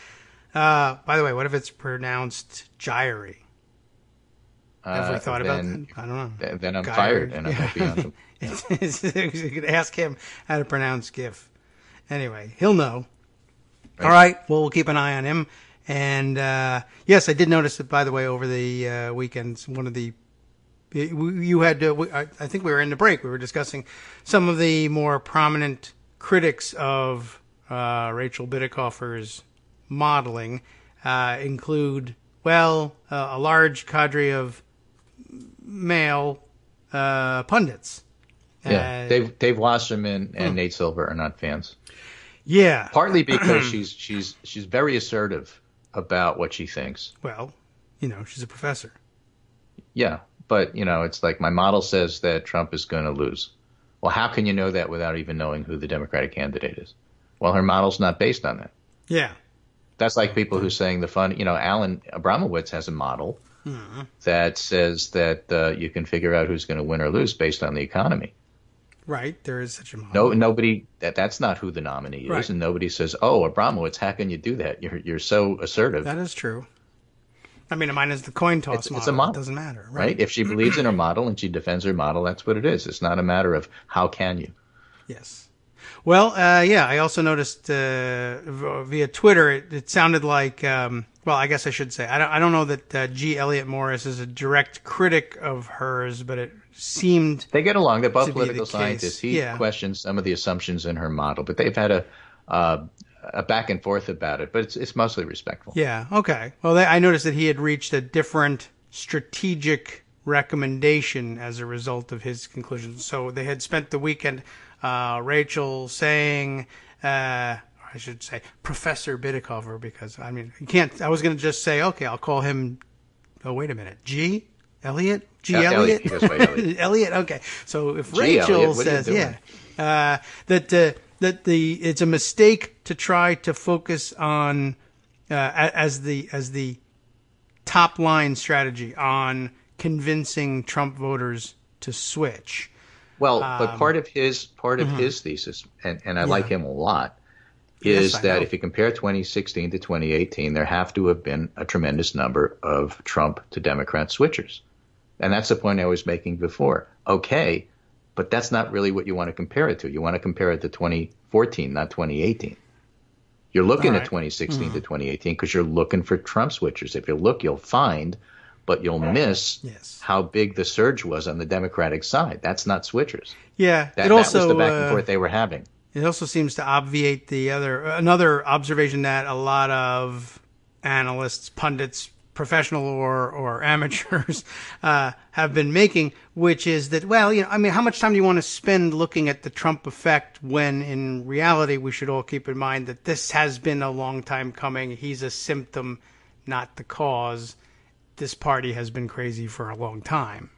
By the way, what if it's pronounced Gyrie? Have we thought about that? I don't know. Then I'm fired, and I won't be on them. You could ask him how to pronounce GIF. Anyway, he'll know. Right. All right. Well, we'll keep an eye on him. And yes, I did notice that, by the way, over the weekends, one of the you had I think we were in the break. We were discussing some of the more prominent critics of Rachel Bidikofer's modeling include, a large cadre of male pundits. Yeah, Dave Wasserman and Nate Silver are not fans. Yeah, partly because she's very assertive about what she thinks. Well, she's a professor. Yeah, but it's like my model says that Trump is going to lose. Well, how can you know that without even knowing who the Democratic candidate is? Well, her model's not based on that. Yeah, that's like people who saying Alan Abramowitz has a model that says that you can figure out who's going to win or lose based on the economy. Right, there is such a model. No, nobody. That's not who the nominee is, right. And nobody says, "Oh, Abramowitz, how can you do that? You're so assertive." That is true. I mean, mine is the coin toss model. It's a model. It doesn't matter, right? If she believes in her model and she defends her model, that's what it is. It's not a matter of how can you. Yes. Well, I also noticed via Twitter, it sounded like. I guess I should say I don't know that G. Elliott Morris is a direct critic of hers, but it seemed they get along. They're both political scientists. He questions some of the assumptions in her model, but they've had a back and forth about it. But it's mostly respectful. Yeah. Okay. Well, I noticed that he had reached a different strategic recommendation as a result of his conclusions. So they had spent the weekend, Rachel saying. I should say Professor Bidikofer, because you can't. I was going to just say, okay, I'll call him. Oh, wait a minute, G. Elliott. Elliott. He goes by Elliott. Elliott. Okay. So if G. Rachel Elliott, says, that that it's a mistake to try to focus on as the top line strategy on convincing Trump voters to switch. Well, but part of his thesis, and I like him a lot, is that if you compare 2016 to 2018, there have to have been a tremendous number of Trump to Democrat switchers. And that's the point I was making before. Okay, but that's not really what you want to compare it to. You want to compare it to 2014, not 2018. You're looking at 2016 to 2018 because you're looking for Trump switchers. If you look, you'll find, but you'll miss how big the surge was on the Democratic side. That's not switchers. Yeah, that was the back and forth they were having. It also seems to obviate another observation that a lot of analysts, pundits, professional or amateurs have been making, which is that, how much time do you want to spend looking at the Trump effect when in reality we should all keep in mind that this has been a long time coming. He's a symptom, not the cause. This party has been crazy for a long time.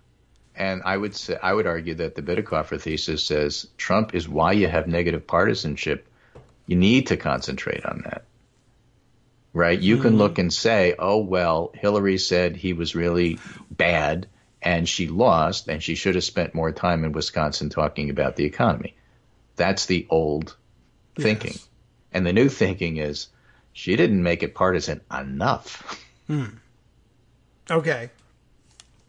And I would argue that the Bidikofer thesis says Trump is why you have negative partisanship. You need to concentrate on that, right? You can look and say, oh, well, Hillary said he was really bad and she lost and she should have spent more time in Wisconsin talking about the economy. That's the old thinking. And the new thinking is she didn't make it partisan enough. Okay.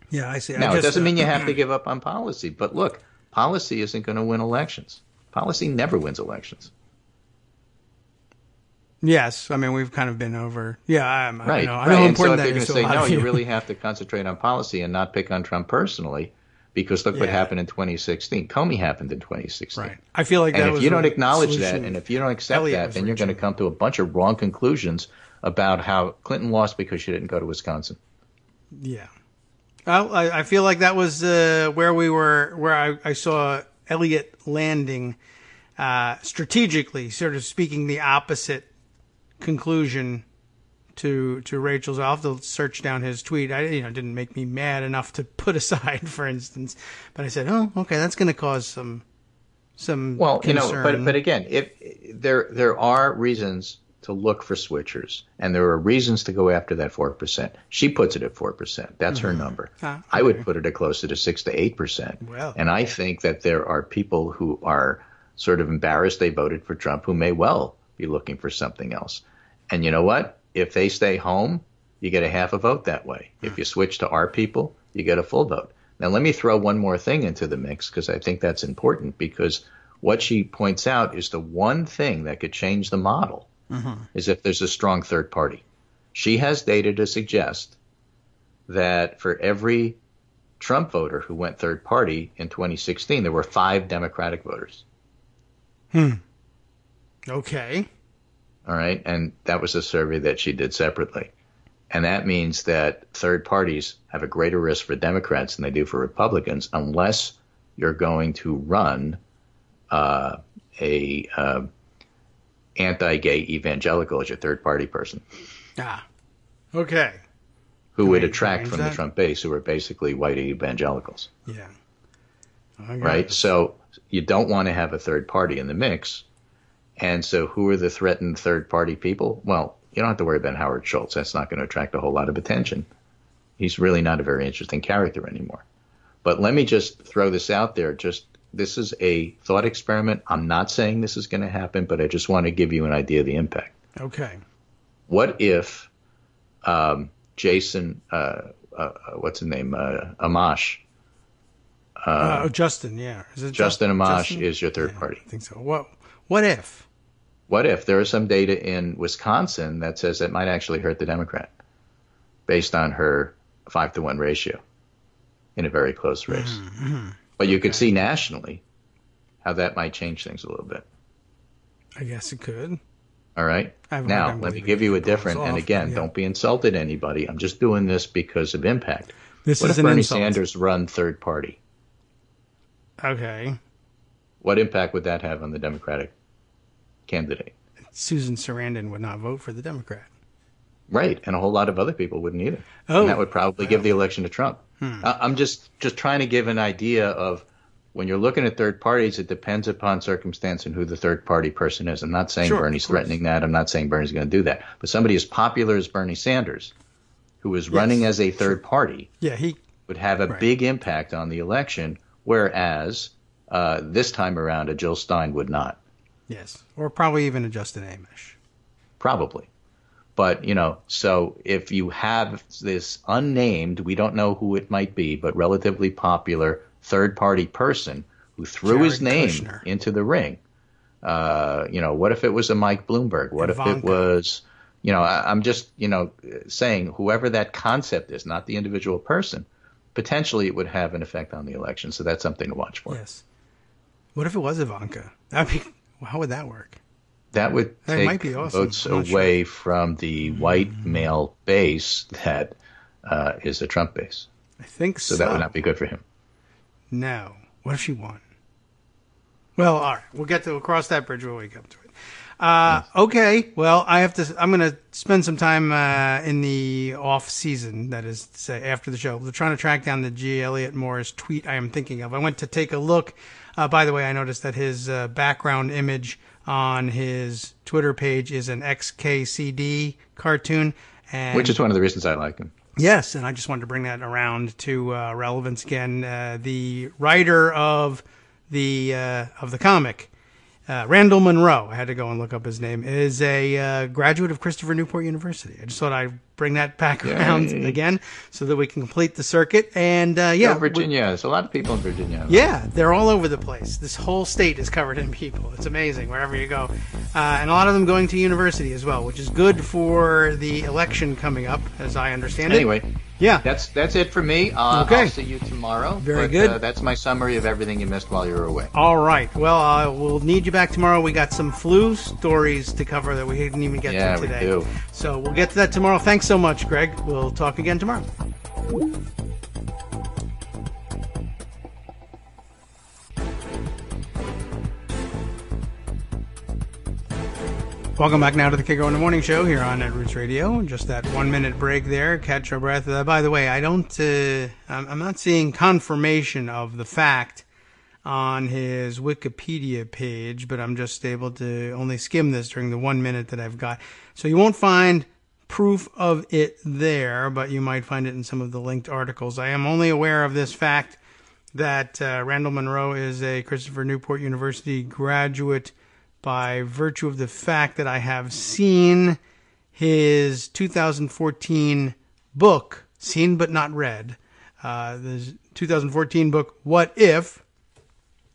Yeah, I see. Now, it doesn't mean you have to give up on policy. But look, policy isn't going to win elections. Policy never wins elections. Yes. I mean, we've kind of been over. Yeah, I know. I know how and important so if that you're going is to say, no, you really have to concentrate on policy and not pick on Trump personally, because look what happened in 2016. Comey happened in 2016. Right. I feel like and if you don't acknowledge that, and if you don't accept that, then you're going to come to a bunch of wrong conclusions about how Clinton lost because she didn't go to Wisconsin. Yeah. Well, I feel like that was where I saw Elliott landing strategically, sort of speaking the opposite conclusion to Rachel's. I'll have to search down his tweet. Didn't make me mad enough to put aside, for instance. But I said, oh, okay, that's going to cause some concern. But again, if there are reasons to look for switchers, and there are reasons to go after that 4%. She puts it at 4%. That's her number. Okay. I would put it at closer to 6 to 8%. Well. And I think that there are people who are sort of embarrassed they voted for Trump who may well be looking for something else. And you know what? If they stay home, you get a half a vote that way. If you switch to our people, you get a full vote. Now, let me throw one more thing into the mix because I think that's important, because what she points out is the one thing that could change the model is if there's a strong third party. She has data to suggest that for every Trump voter who went third party in 2016, there were 5 Democratic voters. Okay. All right. And that was a survey that she did separately. And that means that third parties have a greater risk for Democrats than they do for Republicans, unless you're going to run a anti-gay evangelical as your third-party person. Okay. Who would attract from the Trump base, who are basically white evangelicals. Yeah. Right? So you don't want to have a third party in the mix. And so who are the threatened third-party people? Well, you don't have to worry about Howard Schultz. That's not going to attract a whole lot of attention. He's really not a very interesting character anymore. But let me just throw this out there. This is a thought experiment. I'm not saying this is going to happen, but I just want to give you an idea of the impact. Okay. What if Jason, what's his name, Amash? Justin, yeah. Is it Justin Amash is your third party. I think so. What if? What if there is some data in Wisconsin that says it might actually hurt the Democrat based on her 5-to-1 ratio in a very close race? But you could see nationally how that might change things a little bit. I guess it could. All right. Now, let me give you a different, and again, don't be insulted anybody. I'm just doing this because of impact. What if Bernie Sanders run third party? Okay. What impact would that have on the Democratic candidate? Susan Sarandon would not vote for the Democrat. Right, and a whole lot of other people wouldn't either. And that would probably give the election to Trump. I'm just trying to give an idea of when you're looking at third parties, it depends upon circumstance and who the third party person is. I'm not saying Bernie's threatening that. I'm not saying Bernie's going to do that. But somebody as popular as Bernie Sanders, who is running as a third party, he would have a big impact on the election, whereas this time around a Jill Stein would not. Yes, or probably even a Justin Amash. Probably. But, so if you have this unnamed, we don't know who it might be, but relatively popular third-party person who threw his name into the ring, what if it was a Mike Bloomberg? What if it was, I'm just, saying whoever that concept is, not the individual person, potentially it would have an effect on the election. So that's something to watch for. Yes. What if it was Ivanka? How would that work? That would take votes away from the white male base that is a Trump base. I think so. So that would not be good for him. No. What if she won? Well, all right. We'll cross that bridge when we come to it. Okay. Well, I'm going to spend some time in the off season, that is to say, after the show. We're trying to track down the G. Elliott Morris tweet I am thinking of. I went to take a look. By the way, I noticed that his background image on his Twitter page is an XKCD cartoon. Which is one of the reasons I like him. Yes, and I just wanted to bring that around to relevance again. The writer of the comic, Randall Munroe, I had to go and look up his name, is a graduate of Christopher Newport University. I just thought I'd bring that back around again so that we can complete the circuit. And Virginia. There's a lot of people in Virginia. Yeah, they're all over the place. This whole state is covered in people. It's amazing wherever you go. And a lot of them going to university as well, which is good for the election coming up, as I understand it. Anyway. Yeah. That's it for me. Okay. I'll see you tomorrow. Very good. That's my summary of everything you missed while you were away. All right. Well, we'll need you back tomorrow. We got some flu stories to cover that we didn't even get to today. Yeah, we do. So we'll get to that tomorrow. Thanks so much, Greg. We'll talk again tomorrow. Welcome back now to the Kagro in the Morning Show here on Netroots Radio. Just that 1 minute break there, catch our breath. By the way, I'm not seeing confirmation of the fact on his Wikipedia page, but I'm just able to only skim this during the 1 minute that I've got. So you won't find proof of it there, but you might find it in some of the linked articles. I am only aware of this fact that Randall Munroe is a Christopher Newport University graduate by virtue of the fact that I have seen his 2014 book, seen but not read, the 2014 book, What If,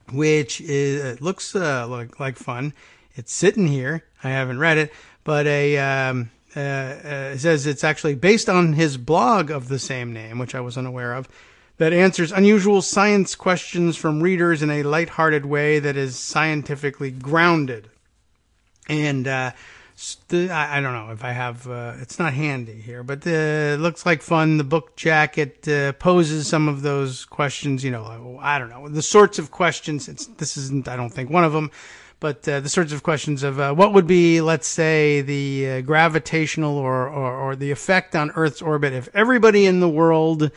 which it looks like fun. It's sitting here. I haven't read it, but it says it's actually based on his blog of the same name, which I was unaware of, that answers unusual science questions from readers in a lighthearted way that is scientifically grounded. And I don't know if I have, it's not handy here, but it looks like fun. The book jacket poses some of those questions, I don't know, the sorts of questions. This isn't, I don't think, one of them, but the sorts of questions of what would be, let's say, the gravitational or the effect on Earth's orbit if everybody in the world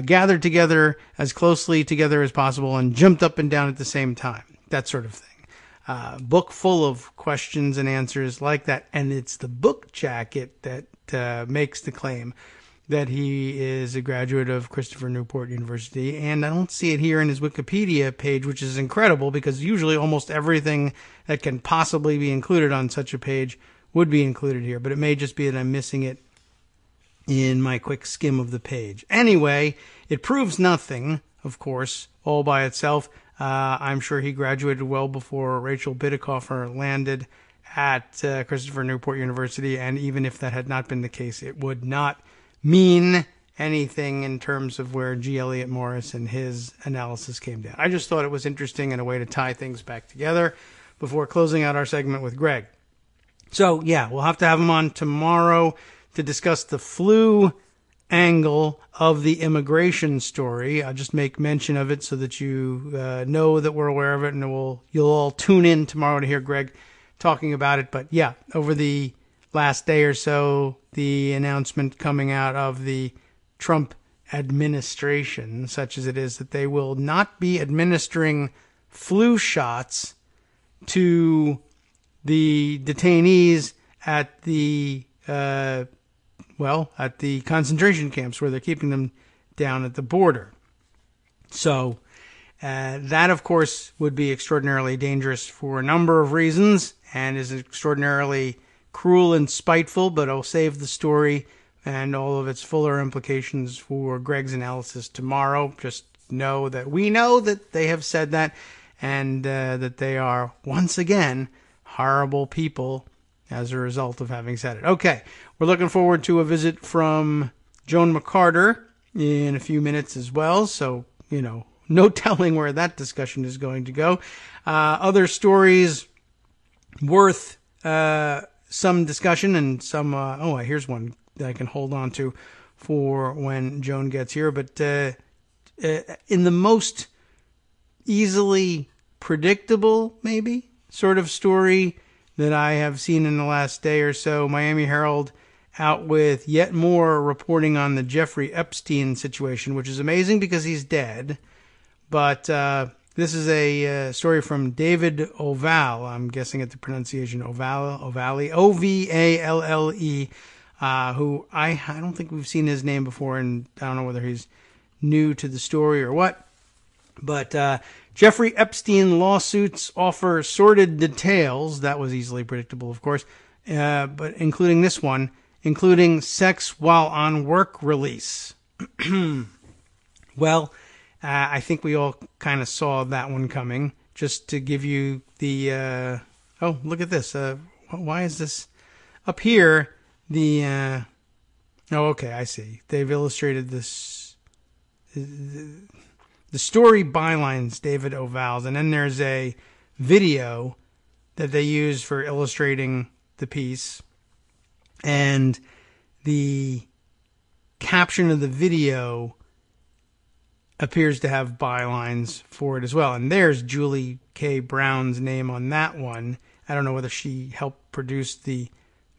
gathered together as closely together as possible and jumped up and down at the same time, that sort of thing. Book full of questions and answers like that. And it's the book jacket that makes the claim that he is a graduate of Christopher Newport University. And I don't see it here in his Wikipedia page, which is incredible because usually almost everything that can possibly be included on such a page would be included here. But it may just be that I'm missing it in my quick skim of the page. Anyway, it proves nothing, of course, all by itself. I'm sure he graduated well before Rachel Bidikofer landed at Christopher Newport University, and even if that had not been the case, it would not mean anything in terms of where G. Elliott Morris and his analysis came down. I just thought it was interesting and a way to tie things back together before closing out our segment with Greg. So, yeah, we'll have to have him on tomorrow to discuss the flu angle of the immigration story. I'll just make mention of it so that you know that we're aware of it, and you'll all tune in tomorrow to hear Greg talking about it. But yeah, over the last day or so, the announcement coming out of the Trump administration, such as it is, that they will not be administering flu shots to the detainees at the at the concentration camps where they're keeping them down at the border. So that, of course, would be extraordinarily dangerous for a number of reasons and is extraordinarily cruel and spiteful, but I'll save the story and all of its fuller implications for Greg's analysis tomorrow. Just know that we know that they have said that, and that they are, once again, horrible people as a result of having said it. Okay, we're looking forward to a visit from Joan McCarter in a few minutes as well, so, no telling where that discussion is going to go. Other stories worth some discussion and some, here's one that I can hold on to for when Joan gets here, but in the most easily predictable, maybe, sort of story that I have seen in the last day or so, Miami Herald out with yet more reporting on the Jeffrey Epstein situation, which is amazing because he's dead. But this is a story from David Ovalle. I'm guessing at the pronunciation Ovalle, Ovalle, who I don't think we've seen his name before, and I don't know whether he's new to the story or what. But Jeffrey Epstein lawsuits offer sordid details. That was easily predictable, of course, but including this one, including sex while on work release. Well, I think we all kind of saw that one coming. Just to give you the... look at this. Why is this up here? Okay, I see. They've illustrated this... The story bylines David Ovalle's, and then there's a video that they use for illustrating the piece. And the caption of the video appears to have bylines for it as well. And there's Julie K. Brown's name on that one. I don't know whether she helped produce the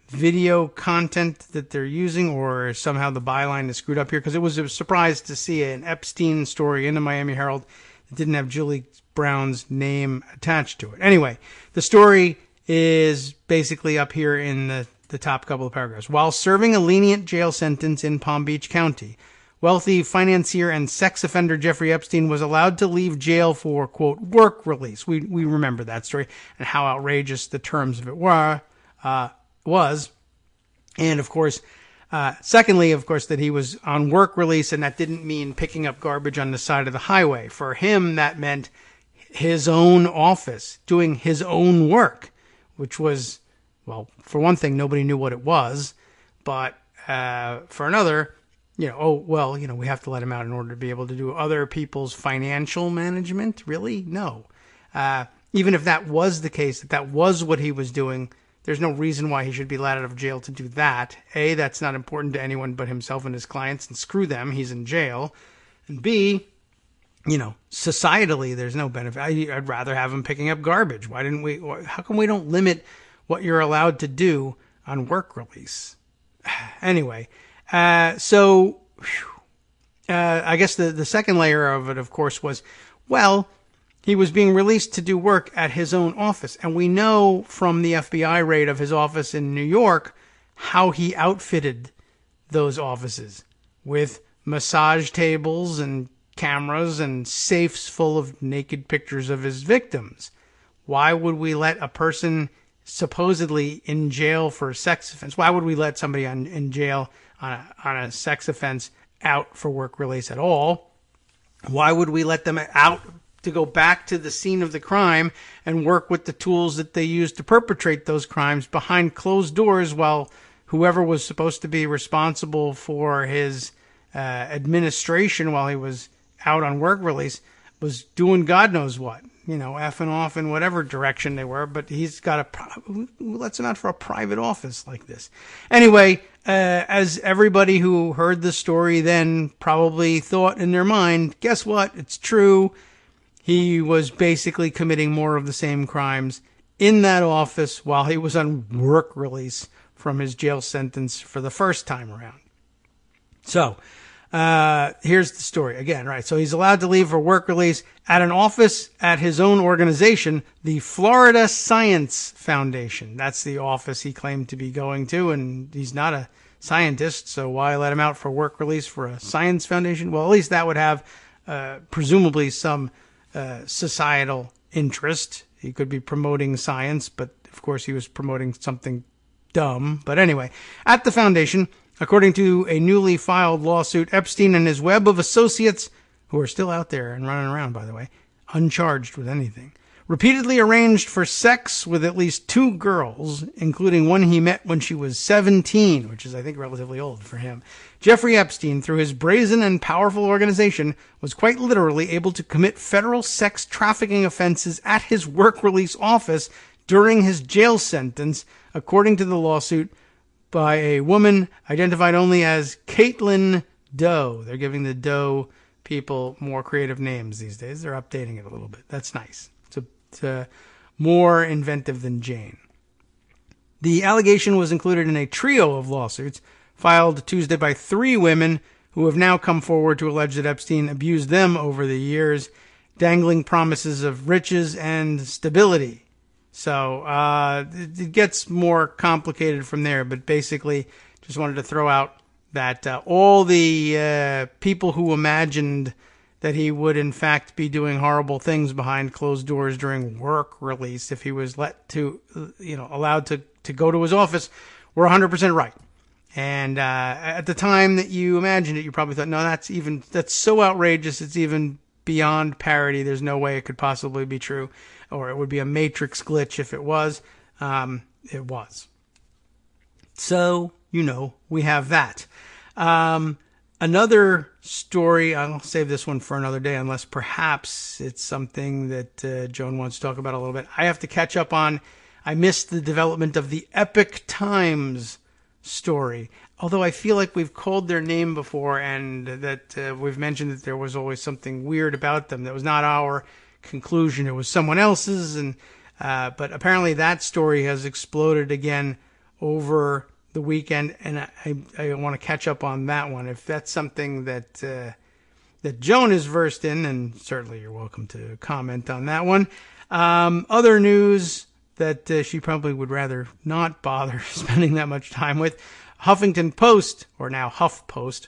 video content that they're using or somehow the byline is screwed up here, because it was a surprise to see an Epstein story in the Miami Herald that didn't have Julie Brown's name attached to it. Anyway, the story is basically up here in the top couple of paragraphs. While serving a lenient jail sentence in Palm Beach County, wealthy financier and sex offender Jeffrey Epstein was allowed to leave jail for, quote, work release. We remember that story and how outrageous the terms of it was. And, of course, secondly, of course, that he was on work release, and that didn't mean picking up garbage on the side of the highway. For him, that meant his own office, doing his own work, which was, well, for one thing, nobody knew what it was. But for another, we have to let him out in order to be able to do other people's financial management? Really? No. Even if that was the case, that was what he was doing, there's no reason why he should be let out of jail to do that. A, that's not important to anyone but himself and his clients, and screw them, he's in jail. And B, societally, there's no benefit. I'd rather have him picking up garbage. How come we don't limit what you're allowed to do on work release? Anyway, I guess the second layer of it, of course, was, well, he was being released to do work at his own office. And we know from the FBI raid of his office in New York how he outfitted those offices with massage tables and cameras and safes full of naked pictures of his victims. Why would we let a person supposedly in jail for a sex offense? Why would we let somebody in jail on a sex offense out for work release at all? Why would we let them out to go back to the scene of the crime and work with the tools that they used to perpetrate those crimes behind closed doors while whoever was supposed to be responsible for his administration while he was out on work release was doing God knows what, effing off in whatever direction they were, but he's got who lets him out for a private office like this? Anyway, as everybody who heard the story then probably thought in their mind, guess what? It's true. He was basically committing more of the same crimes in that office while he was on work release from his jail sentence for the first time around. So, Here's the story again, right? So he's allowed to leave for work release at an office at his own organization, the Florida Science Foundation. That's the office he claimed to be going to, and he's not a scientist, so why let him out for work release for a science foundation? Well, at least that would have presumably some societal interest. He could be promoting science, but of course he was promoting something dumb. But anyway, at the foundation, according to a newly filed lawsuit, Epstein and his web of associates, who are still out there and running around, by the way, uncharged with anything, repeatedly arranged for sex with at least 2 girls, including one he met when she was 17, which is, I think, relatively old for him. Jeffrey Epstein, through his brazen and powerful organization, was quite literally able to commit federal sex trafficking offenses at his work release office during his jail sentence, according to the lawsuit by a woman identified only as Caitlin Doe. They're giving the Doe people more creative names these days. They're updating it a little bit. That's nice. It's more inventive than Jane. The allegation was included in a trio of lawsuits filed Tuesday by 3 women who have now come forward to allege that Epstein abused them over the years, dangling promises of riches and stability. So it gets more complicated from there, but basically just wanted to throw out that all the people who imagined that he would in fact be doing horrible things behind closed doors during work release if he was allowed to go to his office were 100% right. And at the time that you imagined it, you probably thought, no, that's so outrageous, it's even beyond parody. There's no way it could possibly be true, or it would be a Matrix glitch if it was. It was. So, we have that. Another story, I'll save this one for another day, unless perhaps it's something that Joan wants to talk about a little bit. I have to catch up on. I missed the development of the Epic Times story, although I feel like we've called their name before and that we've mentioned that there was always something weird about them. That was not our conclusion. It was someone else's. But apparently that story has exploded again over the weekend, and I want to catch up on that one. If that's something that Joan is versed in, and certainly you're welcome to comment on that one. Other news that she probably would rather not bother spending that much time with. Huffington Post, or now HuffPost,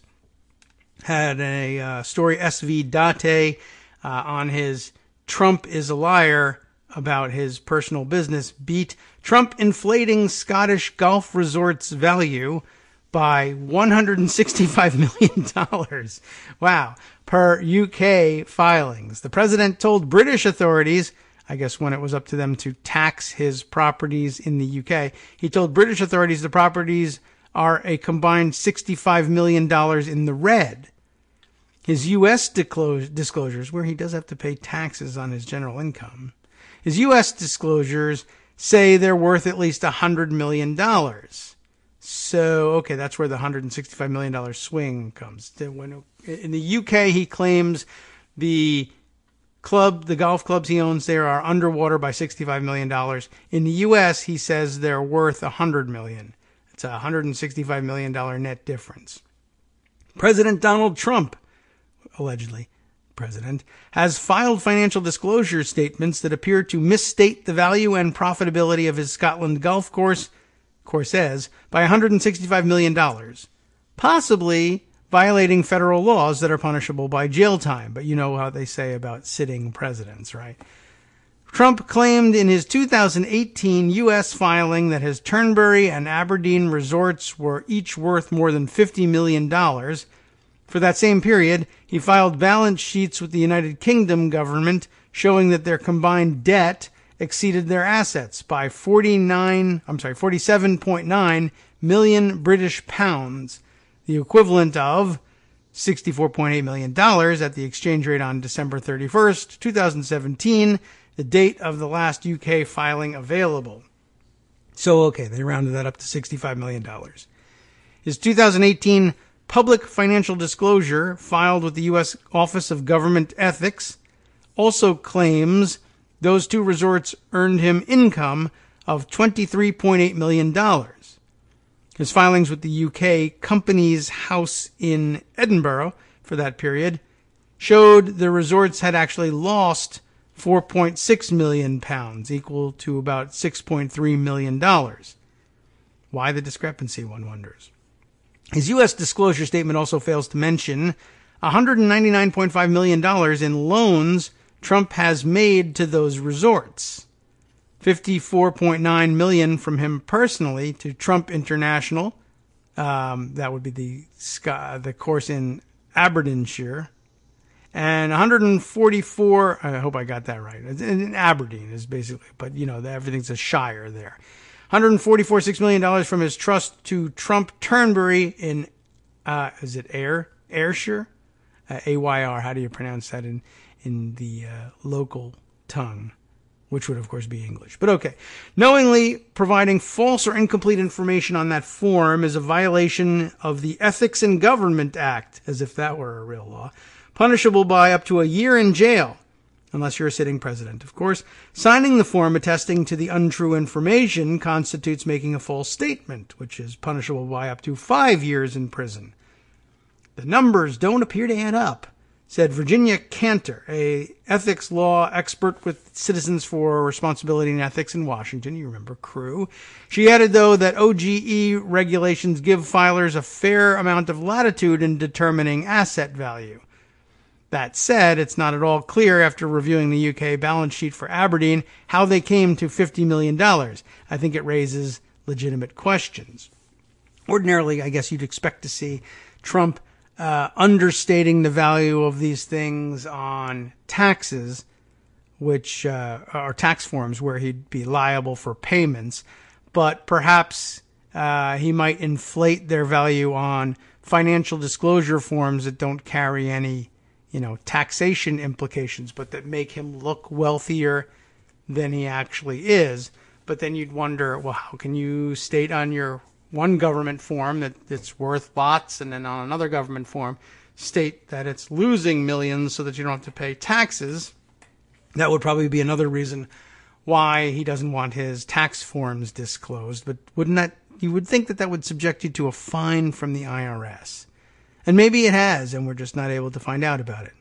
had a story, SV Date, on his Trump is a liar about his personal business beat. Trump inflating Scottish golf resorts value by $165 million. Wow. Per UK filings. The president told British authorities, I guess when it was up to them to tax his properties in the UK, he told British authorities the properties are a combined $65 million in the red. His U.S. disclosures, where he does have to pay taxes on his general income, his U.S. disclosures say they're worth at least $100 million. So, okay, that's where the $165 million swing comes. In the UK, he claims the golf clubs he owns there are underwater by $65 million. In the U.S., he says they're worth $100 million. It's a $165 million net difference. President Donald Trump, allegedly president, has filed financial disclosure statements that appear to misstate the value and profitability of his Scotland golf courses by $165 million, possibly violating federal laws that are punishable by jail time. But you know how they say about sitting presidents, right? Trump claimed in his 2018 U.S. filing that his Turnberry and Aberdeen resorts were each worth more than $50 million. For that same period, he filed balance sheets with the United Kingdom government showing that their combined debt exceeded their assets by 47.9 million British pounds, the equivalent of $64.8 million at the exchange rate on December 31st, 2017, the date of the last UK filing available. So, okay, they rounded that up to $65 million. His 2018 public financial disclosure filed with the U.S. Office of Government Ethics also claims those 2 resorts earned him income of $23.8 million. His filings with the UK Companies House in Edinburgh for that period showed the resorts had actually lost £4.6 million, equal to about $6.3 million. Why the discrepancy, one wonders. His U.S. disclosure statement also fails to mention $199.5 million in loans Trump has made to those resorts. $54.9 million from him personally to Trump International. That would be the course in Aberdeenshire. And 144, I hope I got that right. In Aberdeen is basically, but everything's a shire there. $144.6 million from his trust to Trump Turnberry in, is it Ayrshire? Ayr, how do you pronounce that in the local tongue? Which would, of course, be English. But okay. Knowingly providing false or incomplete information on that form is a violation of the Ethics in Government Act, as if that were a real law, punishable by up to a year in jail, unless you're a sitting president, of course. Signing the form attesting to the untrue information constitutes making a false statement, which is punishable by up to 5 years in prison. The numbers don't appear to add up, said Virginia Cantor, a ethics law expert with Citizens for Responsibility and Ethics in Washington. You remember CREW. She added, though, that OGE regulations give filers a fair amount of latitude in determining asset value. That said, it's not at all clear after reviewing the UK balance sheet for Aberdeen how they came to $50 million. I think it raises legitimate questions. Ordinarily, I guess you'd expect to see Trump understating the value of these things on taxes, which are tax forms where he'd be liable for payments, but perhaps he might inflate their value on financial disclosure forms that don't carry any, taxation implications, but that make him look wealthier than he actually is. But then you'd wonder, well, how can you state on your one government form that it's worth lots, and then on another government form state that it's losing millions so that you don't have to pay taxes? That would probably be another reason why he doesn't want his tax forms disclosed. But you would think that would subject you to a fine from the IRS. And maybe it has, and we're just not able to find out about it.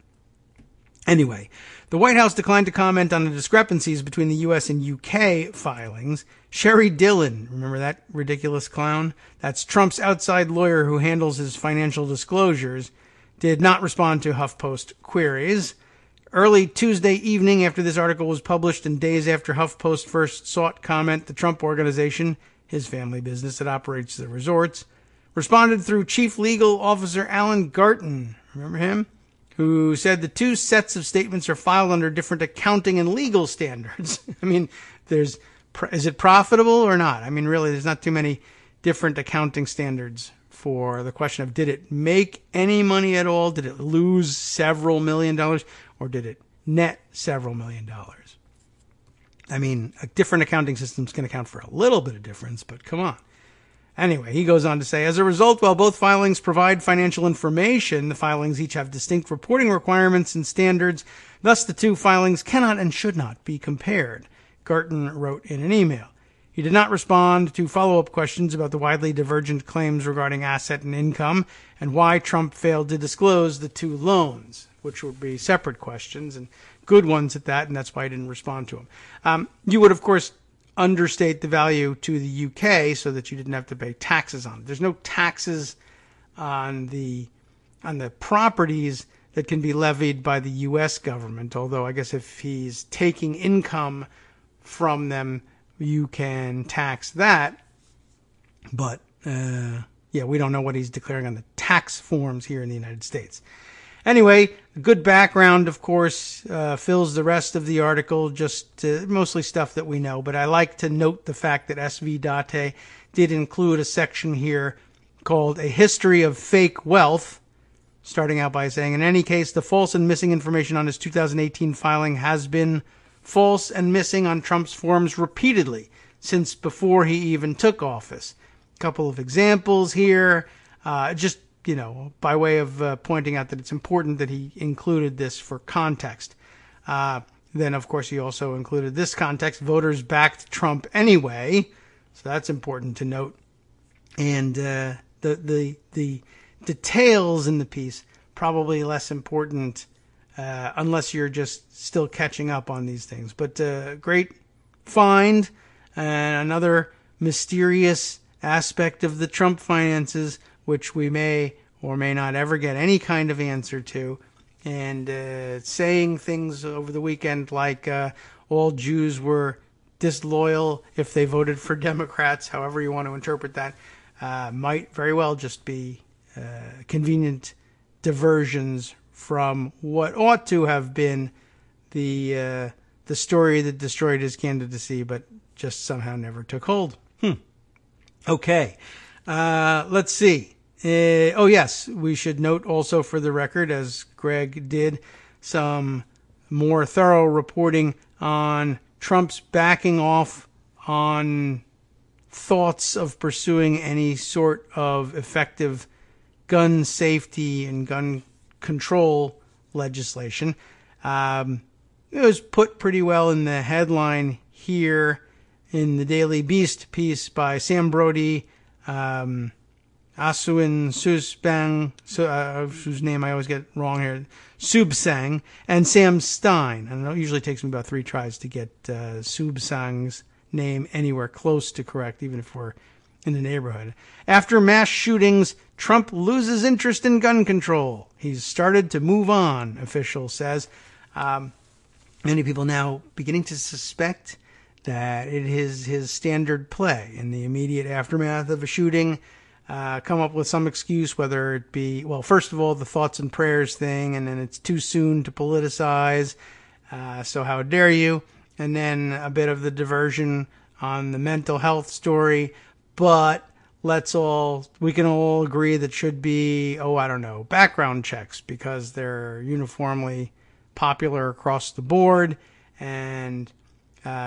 Anyway, the White House declined to comment on the discrepancies between the U.S. and UK filings. Sherry Dillon, remember that ridiculous clown? That's Trump's outside lawyer who handles his financial disclosures, did not respond to HuffPost queries. Early Tuesday evening, after this article was published and days after HuffPost first sought comment, the Trump Organization, his family business that operates the resorts, responded through Chief Legal Officer Alan Garton, remember him? Who said the two sets of statements are filed under different accounting and legal standards. I mean, is it profitable or not? I mean, really, there's not too many different accounting standards for the question of, did it make any money at all? Did it lose several $1 million? Or did it net several $1 million? I mean, a different accounting systems can account for a little bit of difference, but come on. Anyway, he goes on to say, as a result, while both filings provide financial information, the filings each have distinct reporting requirements and standards. Thus, the two filings cannot and should not be compared, Garton wrote in an email. He did not respond to follow-up questions about the widely divergent claims regarding asset and income and why Trump failed to disclose the two loans, which would be separate questions and good ones at that, and that's why I didn't respond to him. You would, of course, understate the value to the UK so that you didn't have to pay taxes on it. There's no taxes on the properties that can be levied by the US government, although I guess if he's taking income from them, you can tax that. But we don't know what he's declaring on the tax forms here in the United States. Anyway, good background, of course, fills the rest of the article, just mostly stuff that we know. But I like to note the fact that SV Date did include a section here called A History of Fake Wealth, starting out by saying, in any case, the false and missing information on his 2018 filing has been false and missing on Trump's forms repeatedly since before he even took office. A couple of examples here, by way of pointing out that it's important that he included this for context. Then, of course, he also included this context. Voters backed Trump anyway, so that's important to note. And the details in the piece probably less important unless you're just still catching up on these things. But great find, and another mysterious aspect of the Trump finances, which we may or may not ever get any kind of answer to. And saying things over the weekend like all Jews were disloyal if they voted for Democrats, however you want to interpret that, might very well just be convenient diversions from what ought to have been the story that destroyed his candidacy, but just somehow never took hold. Okay, let's see. Oh, yes, we should note also for the record, as Greg did, some more thorough reporting on Trump's backing off on thoughts of pursuing any sort of effective gun safety and gun control legislation. It was put pretty well in the headline here in the Daily Beast piece by Sam Brody, Asuin Susbang, whose name I always get wrong here, Subsang, and Sam Stein. And it usually takes me about 3 tries to get Subsang's name anywhere close to correct, even if we're in the neighborhood. After mass shootings, Trump loses interest in gun control. He's started to move on, official says. Many people now beginning to suspect that it is his standard play in the immediate aftermath of a shooting. Come up with some excuse, whether it be, well, first of all, the thoughts and prayers thing, and then it's too soon to politicize, so how dare you? And then a bit of the diversion on the mental health story, but we can all agree that should be, background checks, because they're uniformly popular across the board, and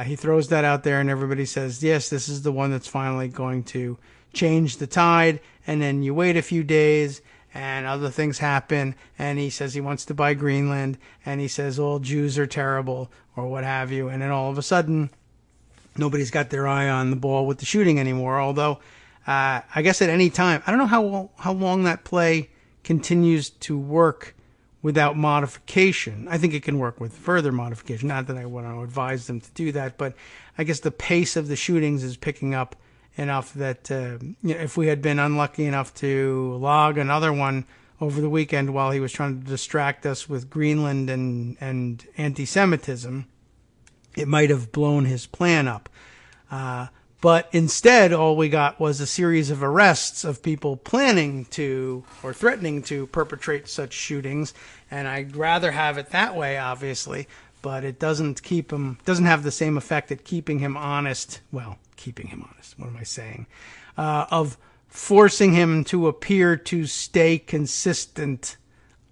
he throws that out there, and everybody says, yes, this is the one that's finally going to change the tide. And then you wait a few days and other things happen, and he says he wants to buy Greenland, and he says all Jews are terrible or what have you, and then all of a sudden nobody's got their eye on the ball with the shooting anymore. Although I guess at any time, I don't know how long that play continues to work without modification. I think it can work with further modification. Not that I want to advise them to do that, but I guess the pace of the shootings is picking up enough that if we had been unlucky enough to log another one over the weekend while he was trying to distract us with Greenland and anti-Semitism, it might have blown his plan up. But instead, all we got was a series of arrests of people planning to or threatening to perpetrate such shootings. And I'd rather have it that way, obviously, but it doesn't have the same effect at keeping him honest. Well, keeping him honest. What am I saying? Of forcing him to appear to stay consistent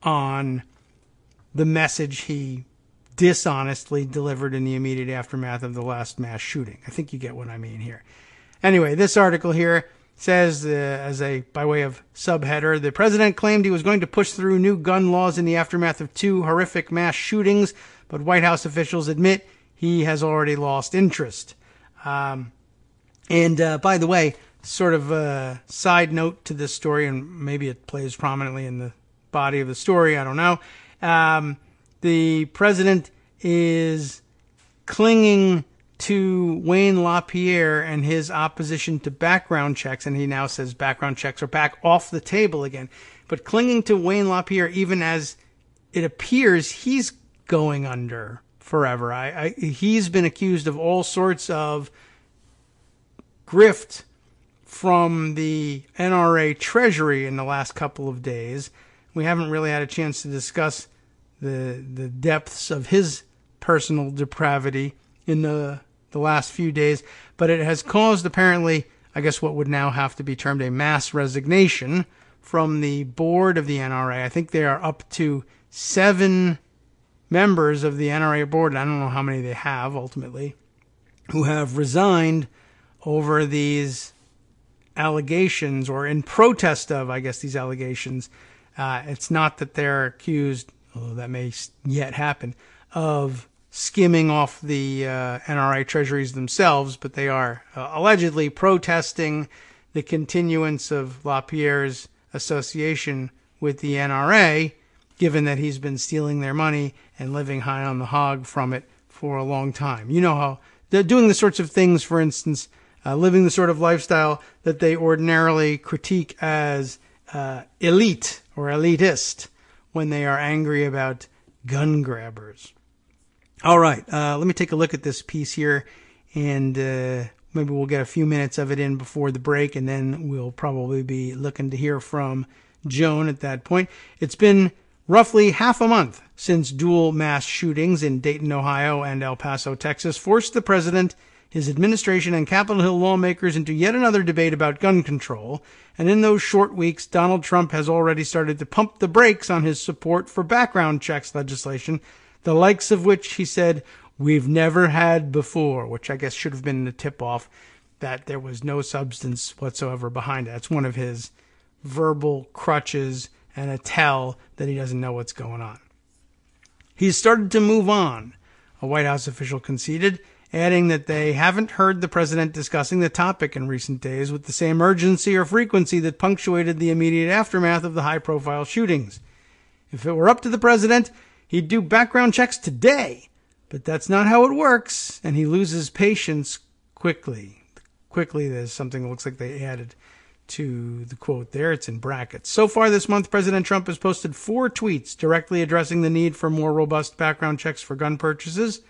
on the message he dishonestly delivered in the immediate aftermath of the last mass shooting. I think you get what I mean here. Anyway, this article here says, by way of subheader, the president claimed he was going to push through new gun laws in the aftermath of 2 horrific mass shootings, but White House officials admit he has already lost interest. And by the way, sort of a side note to this story, and maybe it plays prominently in the body of the story, I don't know. The president is clinging to Wayne LaPierre and his opposition to background checks, and he now says background checks are back off the table again. But clinging to Wayne LaPierre, even as it appears he's going under forever. He's been accused of all sorts of grift from the NRA Treasury in the last couple of days. We haven't really had a chance to discuss the depths of his personal depravity in the last few days, but it has caused, apparently, I guess what would now have to be termed a mass resignation from the board of the NRA. I think they are up to 7 members of the NRA board, and I don't know how many they have ultimately, who have resigned over these allegations, or in protest of, I guess, these allegations. It's not that they're accused, although that may yet happen, of skimming off the NRA treasuries themselves, but they are allegedly protesting the continuance of LaPierre's association with the NRA, given that he's been stealing their money and living high on the hog from it for a long time. You know how they're doing the sorts of things, for instance, living the sort of lifestyle that they ordinarily critique as elite or elitist when they are angry about gun grabbers. All right, let me take a look at this piece here, and maybe we'll get a few minutes of it in before the break, and then we'll probably be looking to hear from Joan at that point. It's been roughly half a month since dual mass shootings in Dayton, Ohio and El Paso, Texas forced the president, his administration, and Capitol Hill lawmakers into yet another debate about gun control. And in those short weeks, Donald Trump has already started to pump the brakes on his support for background checks legislation, the likes of which he said we've never had before, which I guess should have been the tip-off that there was no substance whatsoever behind it. It's one of his verbal crutches and a tell that he doesn't know what's going on. He's started to move on, a White House official conceded, adding that they haven't heard the president discussing the topic in recent days with the same urgency or frequency that punctuated the immediate aftermath of the high-profile shootings. If it were up to the president, he'd do background checks today, but that's not how it works, and he loses patience quickly. Quickly, there's something that looks like they added to the quote there. It's in brackets. So far this month, President Trump has posted 4 tweets directly addressing the need for more robust background checks for gun purchases.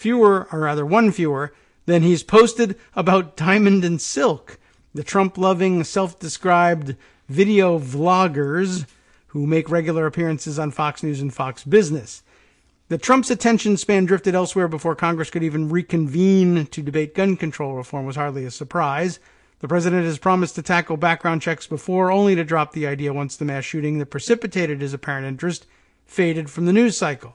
One fewer, than he's posted about Diamond and Silk, the Trump-loving, self-described video vloggers who make regular appearances on Fox News and Fox Business. That Trump's attention span drifted elsewhere before Congress could even reconvene to debate gun control reform was hardly a surprise. The president has promised to tackle background checks before, only to drop the idea once the mass shooting that precipitated his apparent interest faded from the news cycle.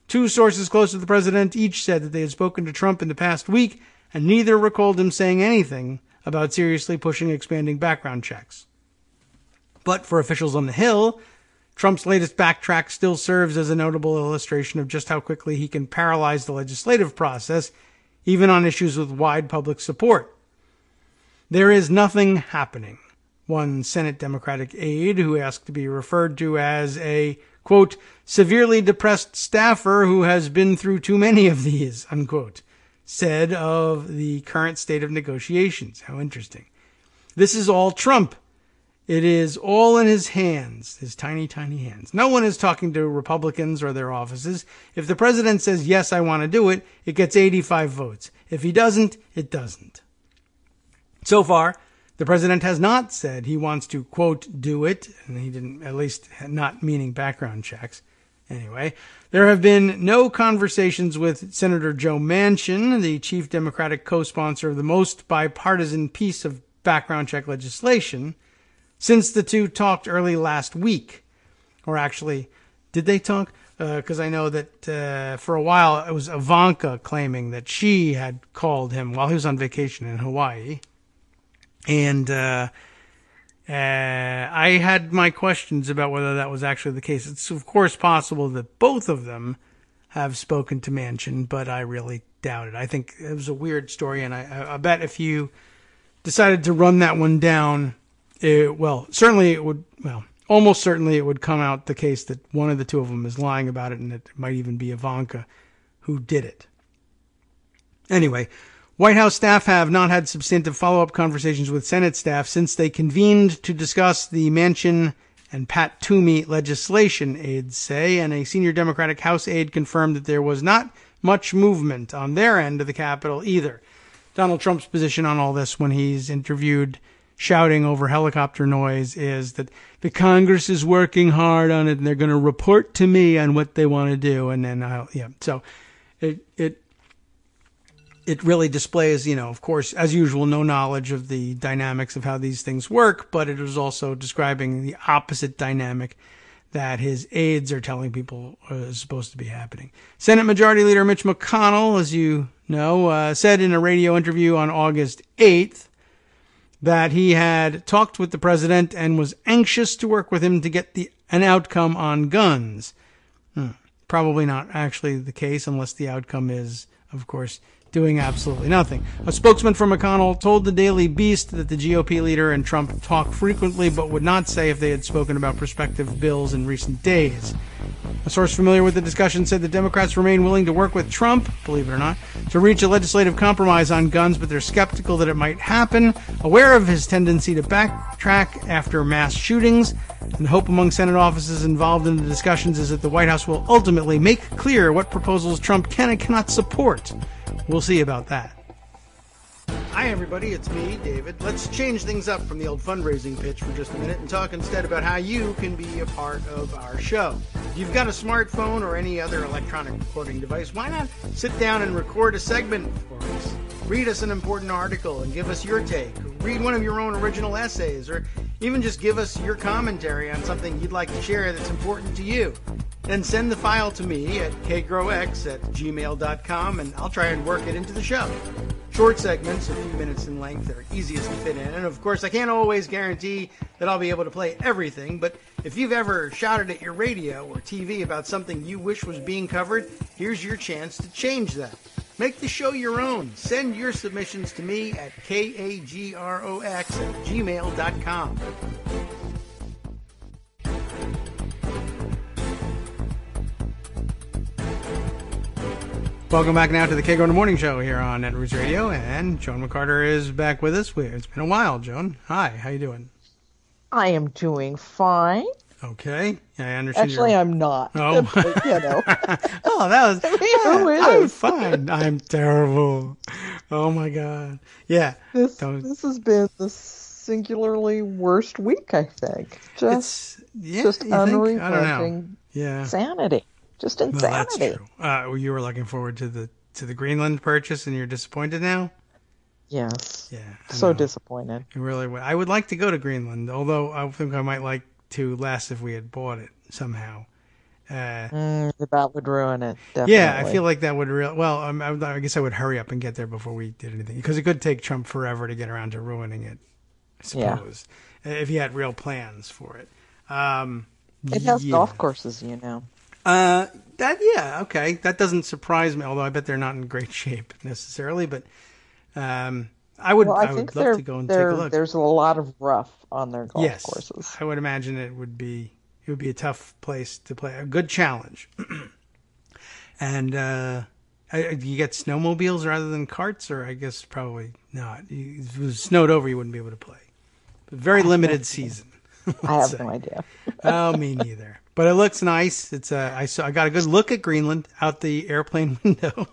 2 sources close to the president each said that they had spoken to Trump in the past week, and neither recalled him saying anything about seriously pushing expanding background checks. But for officials on the Hill, Trump's latest backtrack still serves as a notable illustration of just how quickly he can paralyze the legislative process, even on issues with wide public support. There is nothing happening. One Senate Democratic aide, who asked to be referred to as a, quote, severely depressed staffer who has been through too many of these, unquote, said of the current state of negotiations. How interesting. This is all Trump. It is all in his hands, his tiny, tiny hands. No one is talking to Republicans or their offices. If the president says, yes, I want to do it, it gets 85 votes. If he doesn't, it doesn't. So far, the president has not said he wants to, quote, do it, and he didn't, at least not meaning background checks. Anyway, there have been no conversations with Senator Joe Manchin, the chief Democratic co-sponsor of the most bipartisan piece of background check legislation, since the two talked early last week. Or actually, did they talk? Because I know that for a while it was Ivanka claiming that she had called him while he was on vacation in Hawaii. And I had my questions about whether that was actually the case. It's, of course, possible that both of them have spoken to Manchin, but I really doubt it. I think it was a weird story, and I bet if you decided to run that one down, almost certainly it would come out the case that one of the two of them is lying about it, and it might even be Ivanka who did it. Anyway, White House staff have not had substantive follow-up conversations with Senate staff since they convened to discuss the Manchin and Pat Toomey legislation, aides say, and a senior Democratic House aide confirmed that there was not much movement on their end of the Capitol either. Donald Trump's position on all this when he's interviewed shouting over helicopter noise is that the Congress is working hard on it and they're going to report to me on what they want to do. And then so it really displays, of course, as usual, no knowledge of the dynamics of how these things work, but it is also describing the opposite dynamic that his aides are telling people is supposed to be happening. Senate Majority Leader Mitch McConnell, as you know, said in a radio interview on August 8th that he had talked with the president and was anxious to work with him to get an outcome on guns. Probably not actually the case unless the outcome is, of course, doing absolutely nothing. A spokesman for McConnell told the Daily Beast that the GOP leader and Trump talk frequently, but would not say if they had spoken about prospective bills in recent days. A source familiar with the discussion said the Democrats remain willing to work with Trump, believe it or not, to reach a legislative compromise on guns, but they're skeptical that it might happen, aware of his tendency to backtrack after mass shootings. And the hope among Senate offices involved in the discussions is that the White House will ultimately make clear what proposals Trump can and cannot support. We'll see about that. Hi, everybody. It's me, David. Let's change things up from the old fundraising pitch for just a minute and talk instead about how you can be a part of our show. If you've got a smartphone or any other electronic recording device, why not sit down and record a segment for us? Read us an important article and give us your take. Read one of your own original essays, or even just give us your commentary on something you'd like to share that's important to you. Then send the file to me at kagrox@gmail.com, and I'll try and work it into the show. Short segments, a few minutes in length, are easiest to fit in. And of course, I can't always guarantee that I'll be able to play everything, but if you've ever shouted at your radio or TV about something you wish was being covered, here's your chance to change that. Make the show your own. Send your submissions to me at kagrox@gmail.com. Welcome back now to the Kagro in the Morning Show here on Netroots Radio, and Joan McCarter is back with us. It's been a while, Joan. Hi, how you doing? I am doing fine. Okay, yeah, I understand. Actually, I'm not. Oh, but, you know. Oh, that was. Who is? I'm fine. I'm terrible. Oh my God. Yeah. This has been the singularly worst week, I think. Just unrelenting sanity. Just insanity. Well, that's true. You were looking forward to the Greenland purchase, and you're disappointed now? Yes. Yeah. So disappointed. It really would. I would like to go to Greenland, although I think I might like to less if we had bought it somehow. That would ruin it. Definitely. Yeah, I feel like that would I guess I would hurry up and get there before we did anything, because it could take Trump forever to get around to ruining it, I suppose, if he had real plans for it. It has golf courses, you know. Okay. That doesn't surprise me, although I bet they're not in great shape necessarily, but I would love to go and take a look. There's a lot of rough on their golf courses. I would imagine it would be a tough place to play. A good challenge. And you get snowmobiles rather than carts, or I guess probably not. If it was snowed over, you wouldn't be able to play. But very limited season. I have no idea. Oh, me neither. But it looks nice. It's I got a good look at Greenland out the airplane window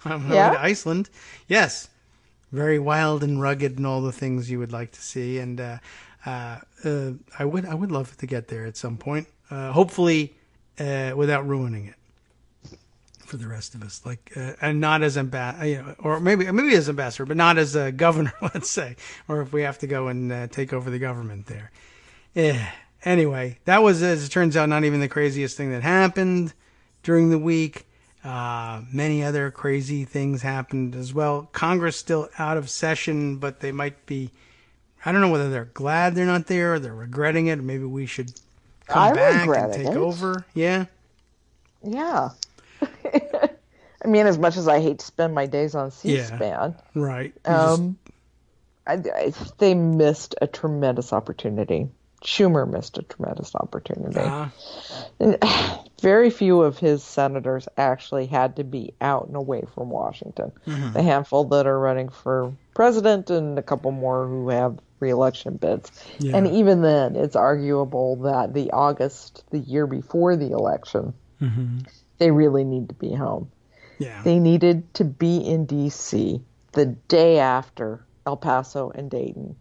on my way to Iceland. Yes, very wild and rugged, and all the things you would like to see. And I would love to get there at some point. Hopefully, without ruining it for the rest of us. And not as ambassador, or maybe as ambassador, but not as a governor, let's say, or if we have to go and take over the government there. Anyway, that was, as it turns out, not even the craziest thing that happened during the week. Many other crazy things happened as well. Congress still out of session, but they might be, I don't know whether they're glad they're not there or they're regretting it. Maybe we should come back and take over. Yeah? Yeah. I mean, as much as I hate to spend my days on C-SPAN. Yeah, right. They missed a tremendous opportunity. Schumer missed a tremendous opportunity. Very few of his senators actually had to be out and away from Washington. Mm-hmm. The handful that are running for president and a couple more who have re-election bids. Yeah. And even then, it's arguable that the year before the election, they really need to be home. Yeah. They needed to be in D.C. the day after El Paso and Dayton,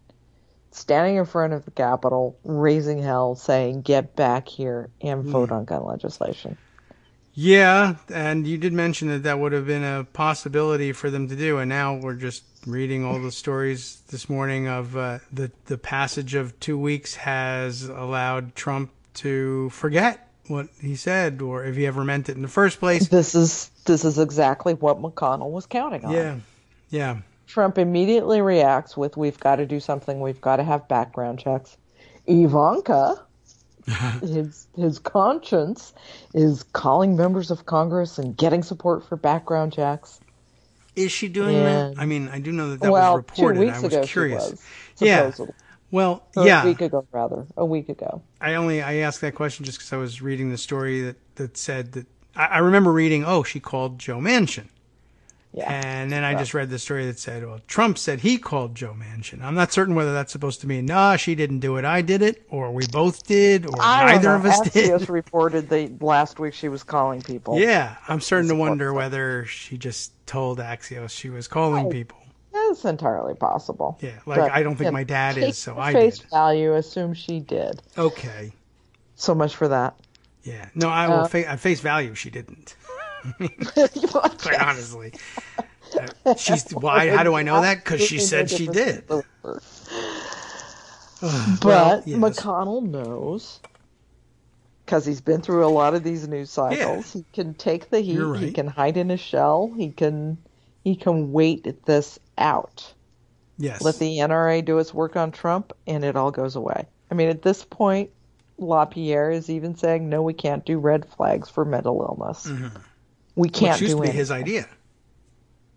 standing in front of the Capitol, raising hell, saying, get back here and vote on gun legislation. Yeah, and you did mention that would have been a possibility for them to do, and now we're just reading all the stories this morning of the passage of 2 weeks has allowed Trump to forget what he said, or if he ever meant it in the first place. This is exactly what McConnell was counting on. Yeah. Trump immediately reacts with, we've got to do something, we've got to have background checks. Ivanka, his conscience, is calling members of Congress and getting support for background checks. Is she doing that? I mean, I do know that was reported. 2 weeks ago curious. She was, supposedly. Yeah. Well, A week ago, rather. A week ago. I asked that question just because I was reading the story that said that I remember reading, she called Joe Manchin. Yeah. And then I just read the story that said, well, Trump said he called Joe Manchin. I'm not certain whether that's supposed to mean, she didn't do it, I did it, or we both did, or neither of us did. Axios reported that last week she was calling people. Yeah, I'm starting to wonder whether she just told Axios she was calling people. That's entirely possible. Yeah, I don't think my dad is, so I did. Face value, assume she did. Okay. So much for that. Yeah. No, I will at face value, she didn't. Quite honestly. How do I know that? Because she said she did. But yes. McConnell knows, because he's been through a lot of these news cycles. Yeah. He can take the heat. Right. He can hide in a shell. He can wait this out. Yes. Let the NRA do its work on Trump, and it all goes away. I mean, at this point, LaPierre is even saying, no, we can't do red flags for mental illness. Mm-hmm. We can't do it. Which used to be his idea.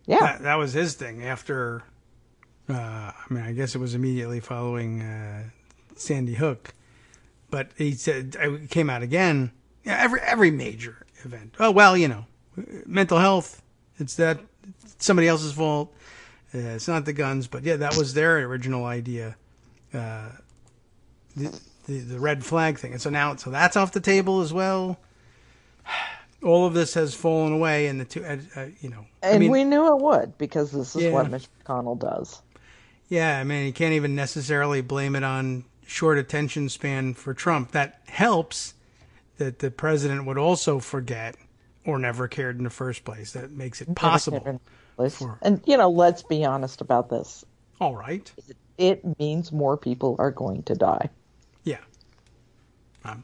Yeah. That was his thing after, I guess it was immediately following Sandy Hook. But he said, it came out again, every major event. Oh, well, mental health, it's somebody else's fault. It's not the guns, but yeah, that was their original idea. The red flag thing. And so that's off the table as well. All of this has fallen away, and we knew it would, because this is what Mitch McConnell does. Yeah, I mean, you can't even necessarily blame it on short attention span for Trump. That helps that the president would also forget or never cared in the first place. That makes it possible. And, let's be honest about this. All right. It means more people are going to die. Yeah.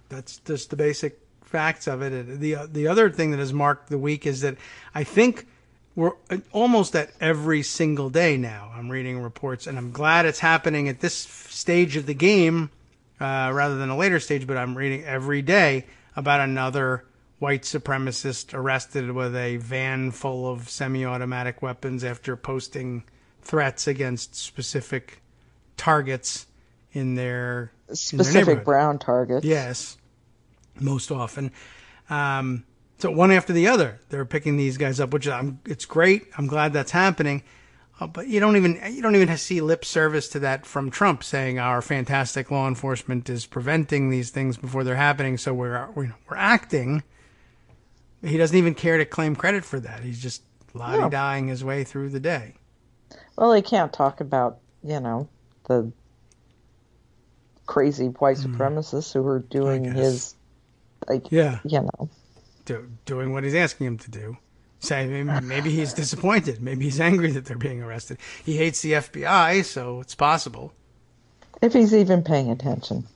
That's just the basic facts of it. The other thing that has marked the week is that I think we're almost at every single day now. I'm reading reports, and I'm glad it's happening at this stage of the game rather than a later stage, but I'm reading every day about another white supremacist arrested with a van full of semi-automatic weapons after posting threats against specific targets in their specific brown targets. Yes. Most often. So one after the other, they're picking these guys up, which it's great. I'm glad that's happening. But you don't even see lip service to that from Trump, saying our fantastic law enforcement is preventing these things before they're happening. So we're acting. He doesn't even care to claim credit for that. He's just lolly-dying his way through the day. Well, he can't talk about, the crazy white supremacists who are doing his, doing what he's asking him to do. Say, maybe he's disappointed. Maybe he's angry that they're being arrested. He hates the FBI, so it's possible. If he's even paying attention.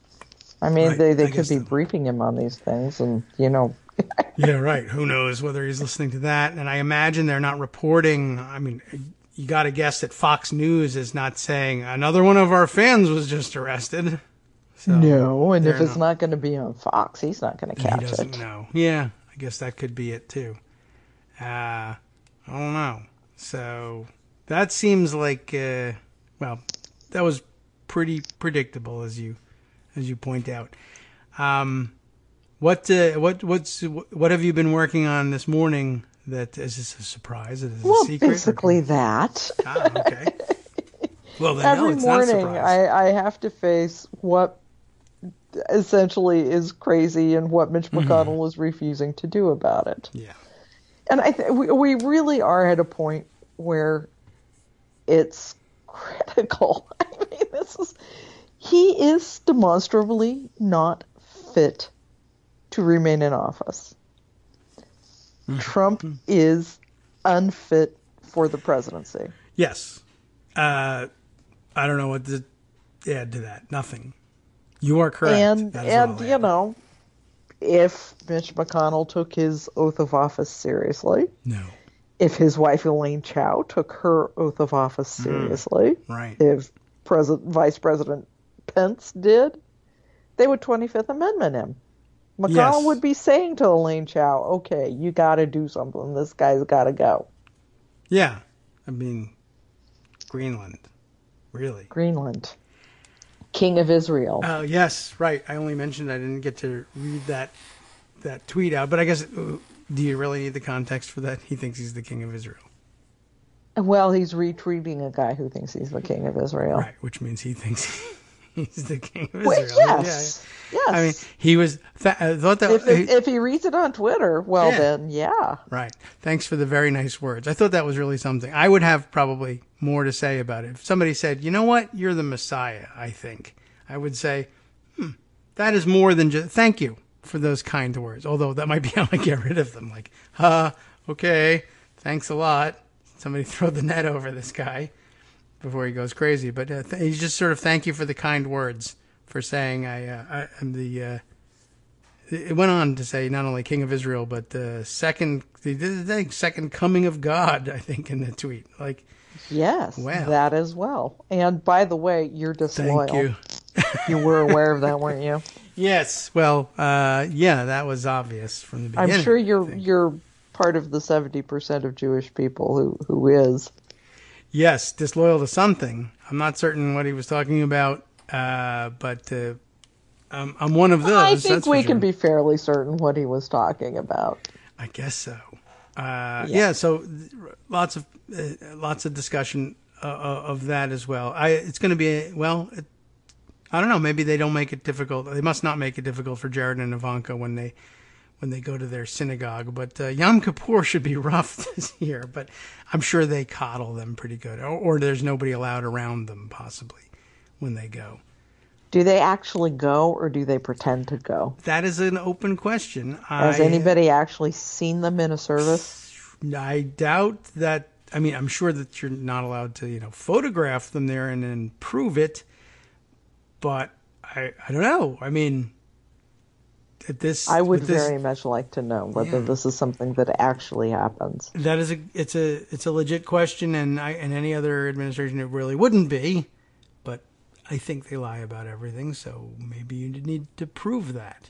I mean, right. they could be briefing him on these things, and, Yeah, right. Who knows whether he's listening to that. And I imagine they're not reporting. I mean, you got to guess that Fox News is not saying another one of our fans was just arrested. So no, and if it's not going to be on Fox, he's not going to catch it. He doesn't know. Yeah, I guess that could be it too. I don't know. So that seems like, that was pretty predictable, as you point out. What have you been working on this morning? That is this a surprise? Is this a secret? Basically that. Okay. Well, then every it's morning not a surprise. I have to face what essentially is crazy and what Mitch McConnell is refusing to do about it. Yeah. And we really are at a point where it's critical. I mean, he is demonstrably not fit to remain in office. Trump is unfit for the presidency. Yes. I don't know what to add to that. Nothing. You are correct. And if Mitch McConnell took his oath of office seriously. No. If his wife Elaine Chao took her oath of office seriously. Right. If Vice President Pence did, they would 25th Amendment him. McConnell would be saying to Elaine Chao, okay, you got to do something. This guy's got to go. Yeah. I mean, Greenland. Really? Greenland. King of Israel. Oh, yes, right. I only mentioned I didn't get to read that tweet out, but I guess, do you really need the context for that? He thinks he's the king of Israel. Well, he's retweeting a guy who thinks he's the king of Israel. Right, which means he thinks he's the king of Well, Israel. yes. Yeah. Yes. I mean, he was... I thought that if he reads it on Twitter, well, then, yeah. Right. Thanks for the very nice words. I thought that was really something. I would have probably more to say about it. If somebody said, you know what, you're the Messiah, I think, I would say, that is more than just... Thank you for those kind words. Although that might be how I get rid of them. Like, okay, thanks a lot. Somebody throw the net over this guy before he goes crazy. But he's just sort of thank you for the kind words for saying I'm the... it went on to say not only King of Israel, but the second coming of God, I think, in the tweet. Like, yes, wow. That as well. And by the way, you're disloyal. Thank you. You were aware of that, weren't you? Yes. Well, yeah, that was obvious from the beginning. I'm sure you're part of the 70% of Jewish people who is. Yes, disloyal to something. I'm not certain what he was talking about, but I'm one of those. I think we can be fairly certain what he was talking about. I guess so. Yeah. So lots of discussion of that as well. It's going to be I don't know. Maybe they don't make it difficult. They must not make it difficult for Jared and Ivanka when they go to their synagogue. But Yom Kippur should be rough this year. But I'm sure they coddle them pretty good, or there's nobody allowed around them possibly when they go. Do they actually go, or do they pretend to go? That is an open question. Has anybody actually seen them in a service? I doubt that. I mean, I'm sure that you're not allowed to, photograph them there and then prove it. But I don't know. I mean, I would very much like to know whether this is something that actually happens. That is it's a legit question, and any other administration it really wouldn't be. But I think they lie about everything, so maybe you need to prove that.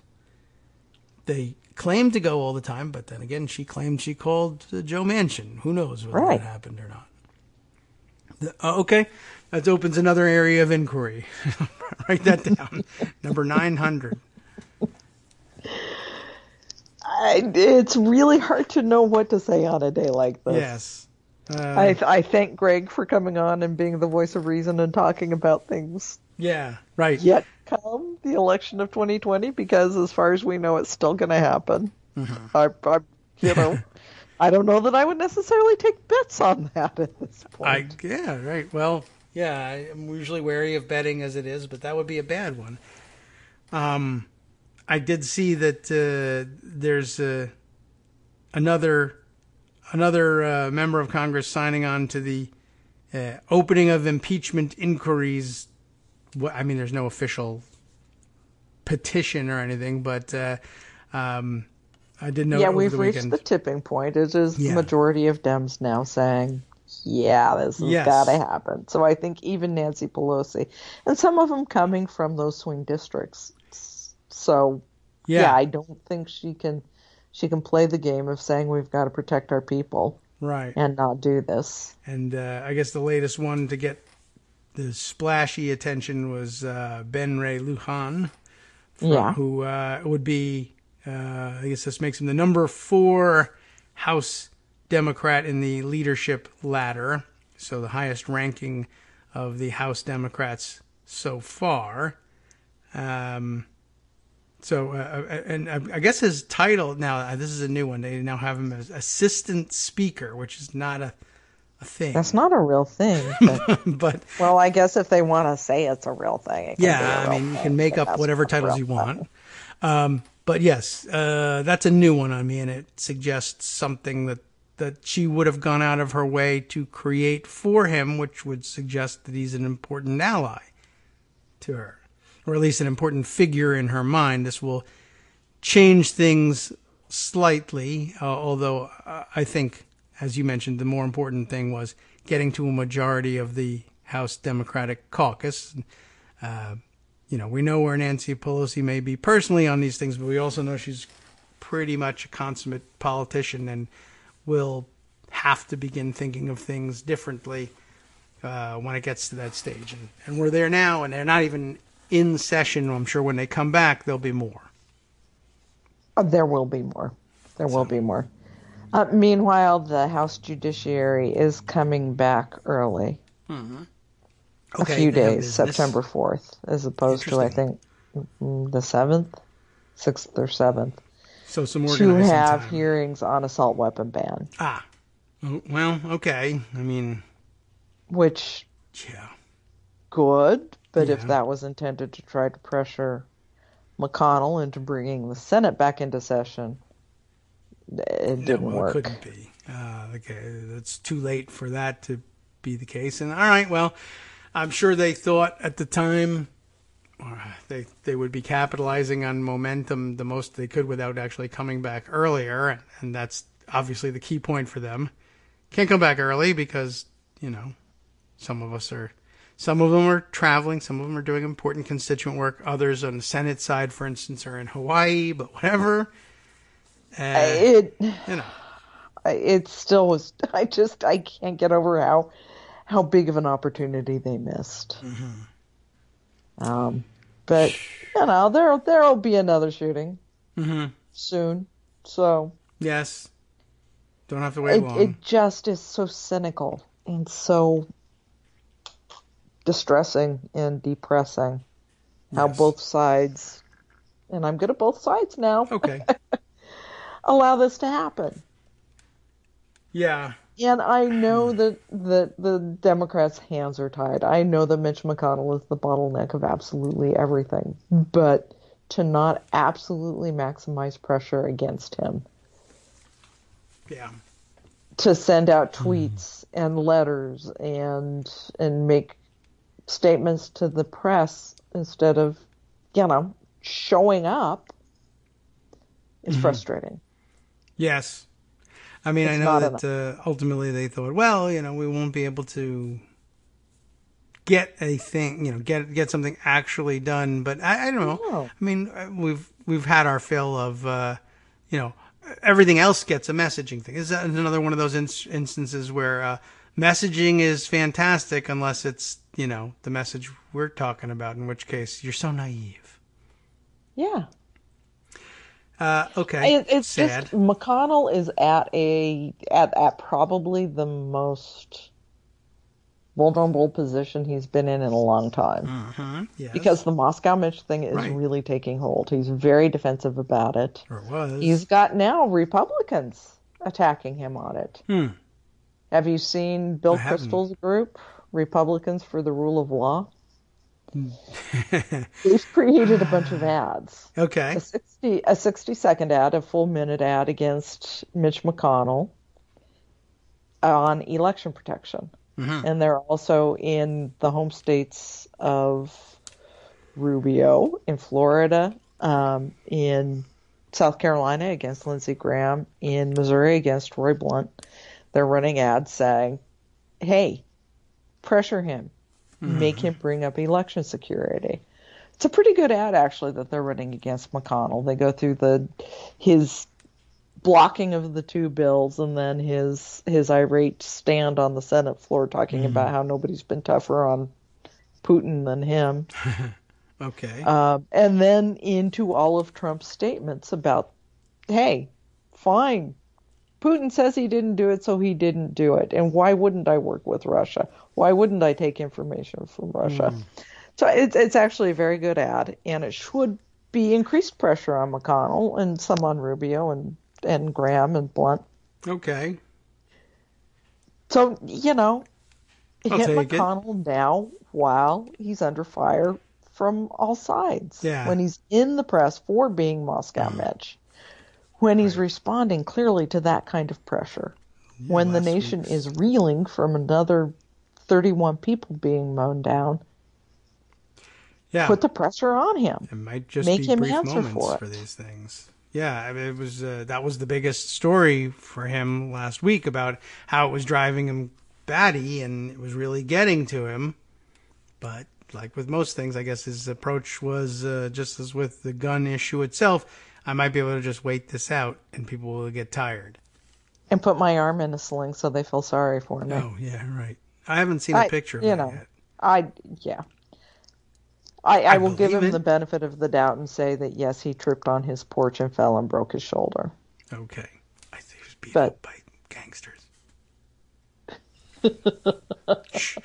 They claim to go all the time, but then again, she claimed she called Joe Manchin. Who knows whether that happened or not. Okay, that opens another area of inquiry. Write that down. Number 900. It's really hard to know what to say on a day like this. Yes. I thank Greg for coming on and being the voice of reason and talking about things. Yeah, right. Yet come the election of 2020, because as far as we know, it's still going to happen. Mm-hmm. I don't know that I would necessarily take bets on that at this point. Yeah, right. Well, yeah, I'm usually wary of betting as it is, but that would be a bad one. I did see that there's another member of Congress signing on to the opening of impeachment inquiries. I mean, there's no official petition or anything, but I did know. Yeah, we've reached the tipping point. It is the majority of Dems now saying, this has got to happen. So I think even Nancy Pelosi, and some of them coming from those swing districts. So I don't think she can play the game of saying we've got to protect our people, right, and not do this. And I guess the latest one to get the splashy attention was Ben Ray Lujan, who would be. I guess this makes him the number 4 House Democrat in the leadership ladder, so the highest ranking of the House Democrats so far. And I guess his title now, this is a new one. They now have him as Assistant Speaker, which is not a thing. That's not a real thing. But well, I guess if they want to say it's a real thing, you can make up whatever titles you want. But yes, that's a new one on me, and it suggests something that she would have gone out of her way to create for him, which would suggest that he's an important ally to her, or at least an important figure in her mind. This will change things slightly, although I think, as you mentioned, the more important thing was getting to a majority of the House Democratic caucus. We know where Nancy Pelosi may be personally on these things, but we also know she's pretty much a consummate politician and will have to begin thinking of things differently when it gets to that stage. And we're there now, and they're not even in session. I'm sure when they come back, there'll be more. There will be more. There will be more. Meanwhile, the House Judiciary is coming back early. Mm-hmm. A few days, September 4th, as opposed to, I think, the 7th, 6th or 7th. So some organizing to have time. Hearings on assault weapon ban. Ah. Well, okay. I mean... Which... Yeah. Good, but if that was intended to try to pressure McConnell into bringing the Senate back into session, it didn't work. It couldn't be. Okay, it's too late for that to be the case. And all right, well, I'm sure they thought at the time they would be capitalizing on momentum the most they could without actually coming back earlier, and that's obviously the key point for them. Can't come back early because, some of them are traveling, some of them are doing important constituent work, others on the Senate side, for instance, are in Hawaii, but whatever. It still was. I can't get over how big of an opportunity they missed. Mm-hmm. But there'll be another shooting soon. So yes, don't have to wait long. It just is so cynical and so distressing and depressing how both sides, and I'm good at both sides now. Okay. Allow this to happen. Yeah. And I know that the Democrats' hands are tied. I know that Mitch McConnell is the bottleneck of absolutely everything. But to not absolutely maximize pressure against him. Yeah. To send out tweets and letters and make statements to the press instead of, showing up is frustrating. Yes. I mean, I know that ultimately they thought, well, we won't be able to get a thing, get something actually done. But I don't know. No. I mean, we've had our fill of, everything else gets a messaging thing. Is that another one of those instances where messaging is fantastic unless it's, the message we're talking about, in which case you're so naive. Yeah. Okay. It's sad. just McConnell is at probably the most vulnerable position he's been in a long time. Mm-hmm. Yes. Because the Moscow Mitch thing is really taking hold. He's very defensive about it. Or was. He's got now Republicans attacking him on it. Have you seen Bill Kristol's group, Republicans for the Rule of Law? They've created a bunch of ads. Okay. A 60-second ad, a full minute ad against Mitch McConnell on election protection. Mm-hmm. And they're also in the home states of Rubio, in Florida, in South Carolina against Lindsey Graham, in Missouri against Roy Blunt. They're running ads saying, hey, pressure him. Make him bring up election security. It's a pretty good ad, actually, that they're running against McConnell. They go through his blocking of the two bills and then his irate stand on the Senate floor talking about how nobody's been tougher on Putin than him. Okay. And then into all of Trump's statements about, hey, fine. Putin says he didn't do it, so he didn't do it. And why wouldn't I work with Russia? Why wouldn't I take information from Russia? So it's actually a very good ad, and it should be increased pressure on McConnell and some on Rubio and Graham and Blunt. Okay. So, hit McConnell now while he's under fire from all sides. Yeah. When he's in the press for being Moscow Mitch. When he's responding clearly to that kind of pressure. When the nation is reeling from another 31 people being mown down. Yeah. Put the pressure on him. It might just Make be him brief answer moments for these things. Yeah, I mean, it was that was the biggest story for him last week about how it was driving him batty and it was really getting to him. But like with most things, I guess his approach was just as with the gun issue itself. I might be able to just wait this out and people will get tired. And put my arm in a sling so they feel sorry for me. Oh, yeah, right. I haven't seen a picture of that yet. I will give him the benefit of the doubt and say that, yes, he tripped on his porch and fell and broke his shoulder. Okay. I think he was beat up by gangsters. Shh.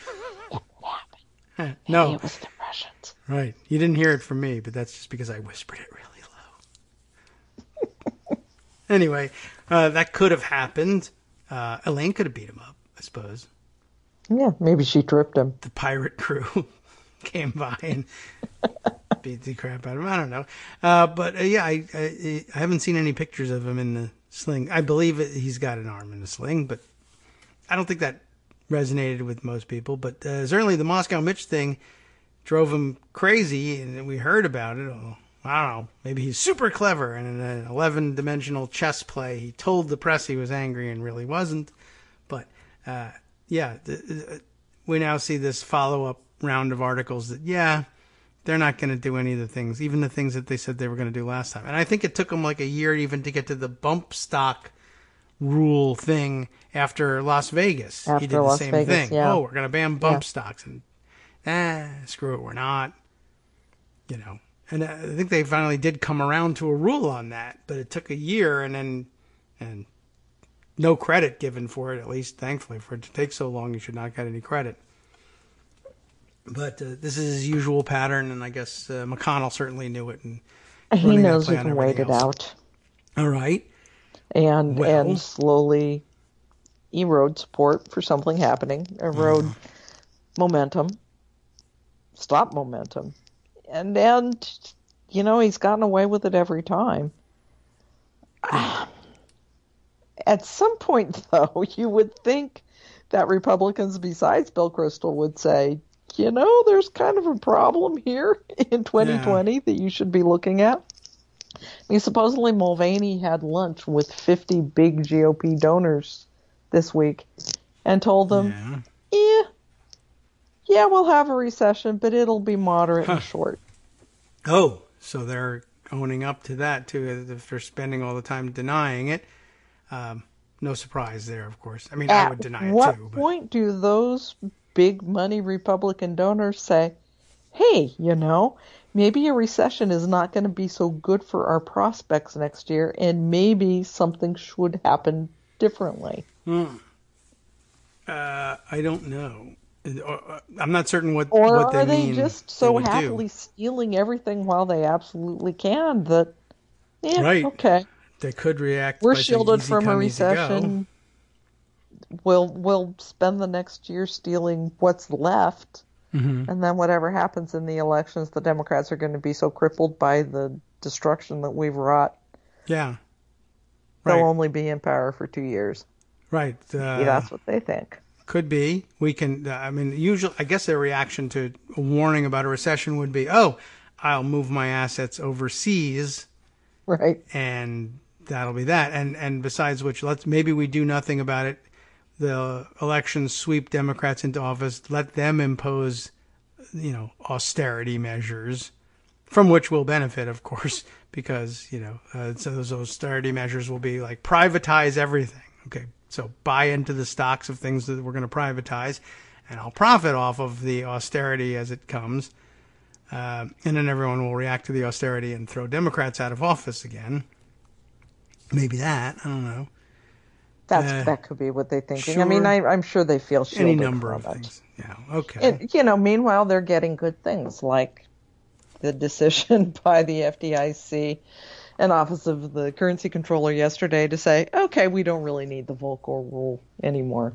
No. Maybe it was the Russians. Right. You didn't hear it from me, but that's just because I whispered it really low. Anyway, that could have happened. Elaine could have beat him up, I suppose. Yeah, maybe she tripped him. The pirate crew came by and beat the crap out of him. I don't know. I haven't seen any pictures of him in the sling. I believe he's got an arm in the sling, but I don't think that resonated with most people. But certainly the Moscow Mitch thing drove him crazy, and we heard about it. Oh, I don't know. Maybe he's super clever, and in an 11-dimensional chess play, he told the press he was angry and really wasn't. But we now see this follow-up round of articles that, they're not going to do any of the things, even the things that they said they were going to do last time. And I think it took them like a year even to get to the bump stock rule thing after Las Vegas. He did the same thing. Yeah. Oh, we're going to ban bump stocks. And screw it, we're not. And I think they finally did come around to a rule on that, but it took a year and no credit given for it, at least thankfully. For it to take so long, you should not get any credit. But this is his usual pattern, and I guess McConnell certainly knew it. And he knows he can wait it out. All right. And slowly erode support for something happening, erode momentum, stop momentum. And he's gotten away with it every time. At some point, though, you would think that Republicans besides Bill Kristol would say, there's kind of a problem here in 2020 that you should be looking at. I mean, supposedly Mulvaney had lunch with 50 big GOP donors this week and told them, we'll have a recession, but it'll be moderate and short. Oh, so they're owning up to that, too, if they're spending all the time denying it. No surprise there, of course. I mean, I would deny it, too. At what point do those big money Republican donors say, hey, maybe a recession is not going to be so good for our prospects next year, and maybe something should happen differently? I don't know. I'm not certain what they mean. Or are they just so happily stealing everything while they absolutely can that, okay. They could react. We're shielded from a recession. We'll spend the next year stealing what's left. Mm-hmm. And then whatever happens in the elections, the Democrats are going to be so crippled by the destruction that we've wrought. Yeah. They'll only be in power for 2 years. Right. That's what they think. Could be. We can, usually, I guess their reaction to a warning about a recession would be, I'll move my assets overseas. Right. And that'll be that. And besides which, maybe we do nothing about it. The elections sweep Democrats into office, let them impose, austerity measures, from which we'll benefit, of course, because, so those austerity measures will be like privatize everything. Okay, so buy into the stocks of things that we're going to privatize, and I'll profit off of the austerity as it comes. And then everyone will react to the austerity and throw Democrats out of office again. Maybe that. I don't know. That could be what they're thinking. Sure. I mean, I'm sure they feel shielded any number of things. Yeah, okay. And, meanwhile, they're getting good things like the decision by the FDIC and Office of the Currency Controller yesterday to say, okay, we don't really need the Volcker rule anymore.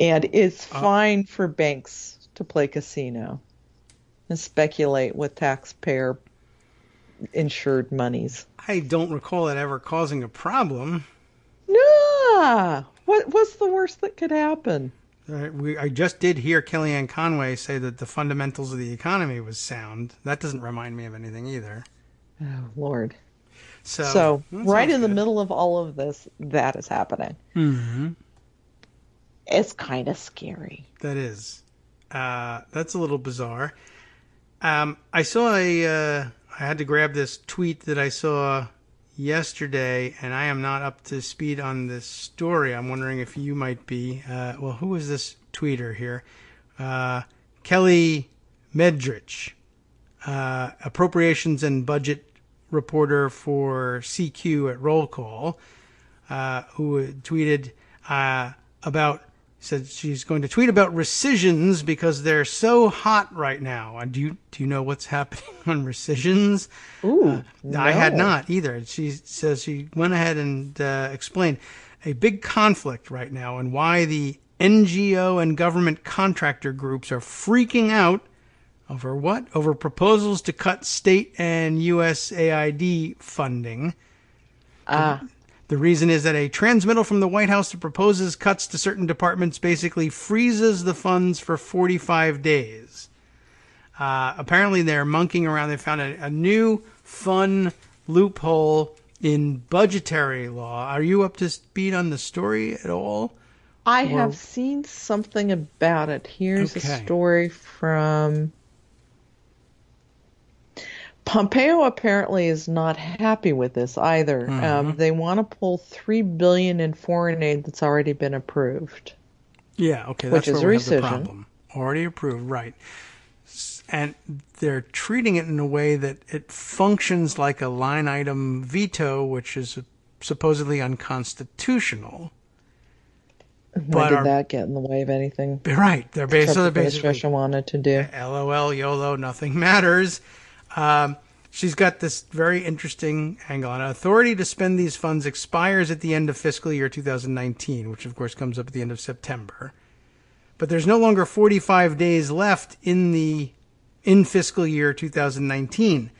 And it's fine for banks to play casino and speculate with taxpayer insured monies. I don't recall it ever causing a problem. No. What's the worst that could happen? I just did hear Kellyanne Conway say that the fundamentals of the economy was sound. That doesn't remind me of anything either. Oh, Lord. So right in the middle of all of this, that is happening. Mm-hmm. It's kind of scary. That is. That's a little bizarre. I saw I had to grab this tweet that I saw yesterday, and I am not up to speed on this story. I'm wondering if you might be. Who is this tweeter here? Kelly Medrich, appropriations and budget reporter for CQ at Roll Call, who tweeted said she's going to tweet about rescissions because they're so hot right now. Do you know what's happening on rescissions? Ooh, no. I had not either. She says she went ahead and explained a big conflict right now and why the NGO and government contractor groups are freaking out over what? Over proposals to cut state and USAID funding. The reason is that a transmittal from the White House that proposes cuts to certain departments basically freezes the funds for 45 days. Apparently they're monkeying around. They found a new fun loophole in budgetary law. Are you up to speed on the story at all? I have seen something about it. Here's a story from... Pompeo apparently is not happy with this either. Mm-hmm. They want to pull $3 billion in foreign aid that's already been approved. Yeah, okay, that's where we have the problem. Already approved, right. And they're treating it in a way that it functions like a line item veto, which is supposedly unconstitutional. Why did that get in the way of anything? Right. They're basically administration wanted to do. LOL, YOLO, nothing matters. She's got this very interesting angle on it. Authority to spend these funds expires at the end of fiscal year 2019, which of course comes up at the end of September. But there's no longer 45 days left in fiscal year 2019.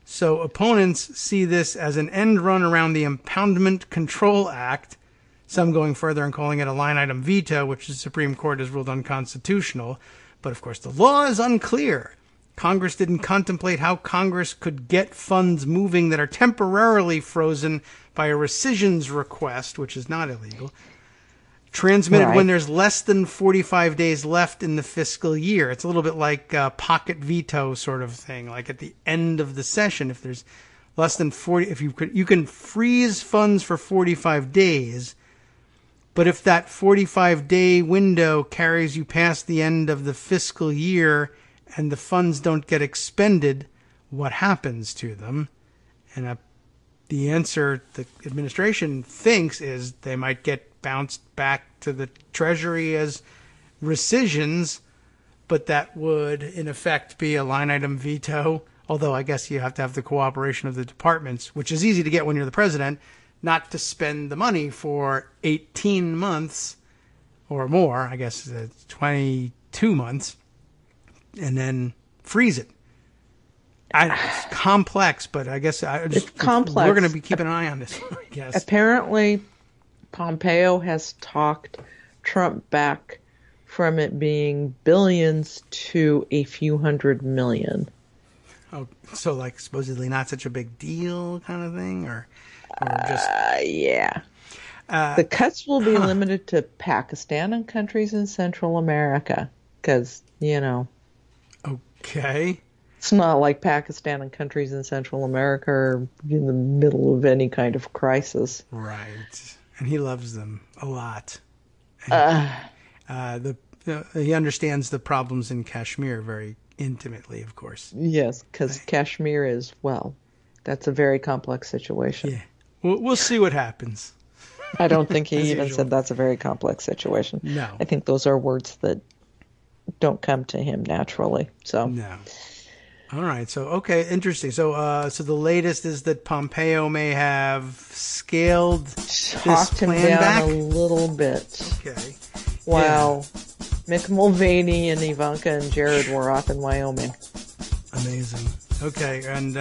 So opponents see this as an end run around the Impoundment Control Act, some going further and calling it a line item veto, which the Supreme Court has ruled unconstitutional. But of course the law is unclear. Congress didn't contemplate how Congress could get funds moving that are temporarily frozen by a rescissions request, which is not illegal, transmitted when there's less than 45 days left in the fiscal year. It's a little bit like a pocket veto sort of thing, like at the end of the session. If there's less than 40, if you can freeze funds for 45 days, but if that 45-day window carries you past the end of the fiscal year and the funds don't get expended, what happens to them? And the answer the administration thinks is they might get bounced back to the Treasury as rescissions, but that would, in effect, be a line item veto. Although I guess you have to have the cooperation of the departments, which is easy to get when you're the president, not to spend the money for 18 months or more, I guess 22 months, and then freeze it. It's complex, but I guess it's complex. We're going to be keeping an eye on this, I guess. Apparently, Pompeo has talked Trump back from it being billions to a few $100 million. Oh, so like supposedly not such a big deal kind of thing, or just... Yeah. The cuts will be limited to Pakistan and countries in Central America, because, Okay. It's not like Pakistan and countries in Central America are in the middle of any kind of crisis. Right. And he loves them a lot. He understands the problems in Kashmir very intimately, of course. Yes, because Kashmir is, that's a very complex situation. Yeah. We'll see what happens. I don't think he even said that's a very complex situation. No. I think those are words that don't come to him naturally. So no. All right. So okay, interesting. So the latest is that Pompeo may have scaled talked him down back a little bit. Okay. While Mick Mulvaney and Ivanka and Jared were off in Wyoming. Amazing. Okay, and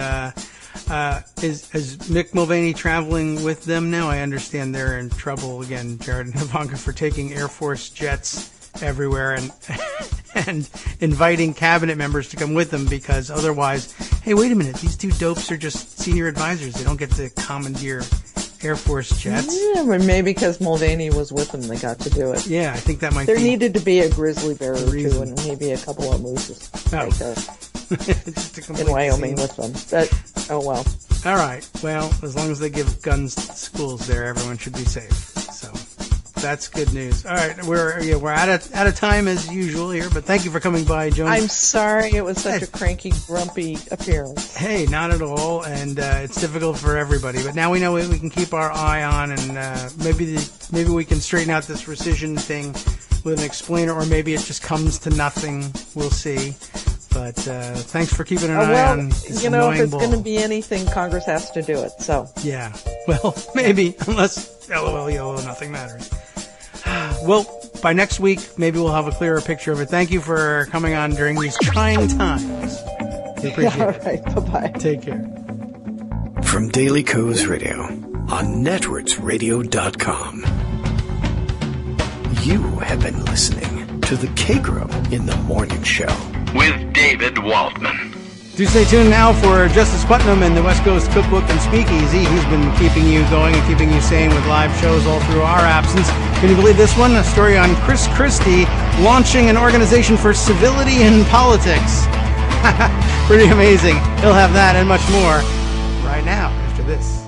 is Mick Mulvaney traveling with them now? I understand they're in trouble again, Jared and Ivanka, for taking Air Force jets everywhere and inviting cabinet members to come with them because otherwise, hey, wait a minute, these two dopes are just senior advisors. They don't get to commandeer Air Force jets. Yeah, but maybe because Mulvaney was with them, they got to do it. Yeah, I think that might there be. There needed to be a grizzly bear or two and maybe a couple of mooses in Wyoming with them. But Oh, well. All right. Well, as long as they give guns to schools there, everyone should be safe. So that's good news. All right. We're out of time as usual here, but thank you for coming by, Joan. I'm sorry it was such a cranky, grumpy appearance. Hey, not at all. And it's difficult for everybody. But now we know we can keep our eye on, and maybe we can straighten out this rescission thing with an explainer, or maybe it just comes to nothing. We'll see. But thanks for keeping an eye on this annoying if it's bull. going to be anything, Congress has to do it. So yeah, well, maybe, unless LOL, YOLO, nothing matters. Well, by next week, maybe we'll have a clearer picture of it. Thank you for coming on during these trying times. We appreciate it. All right, bye-bye. Take care. From Daily Kos Radio on netrootsradio.com. You have been listening to the Kagro in the Morning Show with David Waldman. Do stay tuned now for Justice Putnam and the West Coast Cookbook and Speakeasy. He's been keeping you going and keeping you sane with live shows all through our absence. Can you believe this one? A story on Chris Christie launching an organization for civility in politics. Pretty amazing. He'll have that and much more right now after this.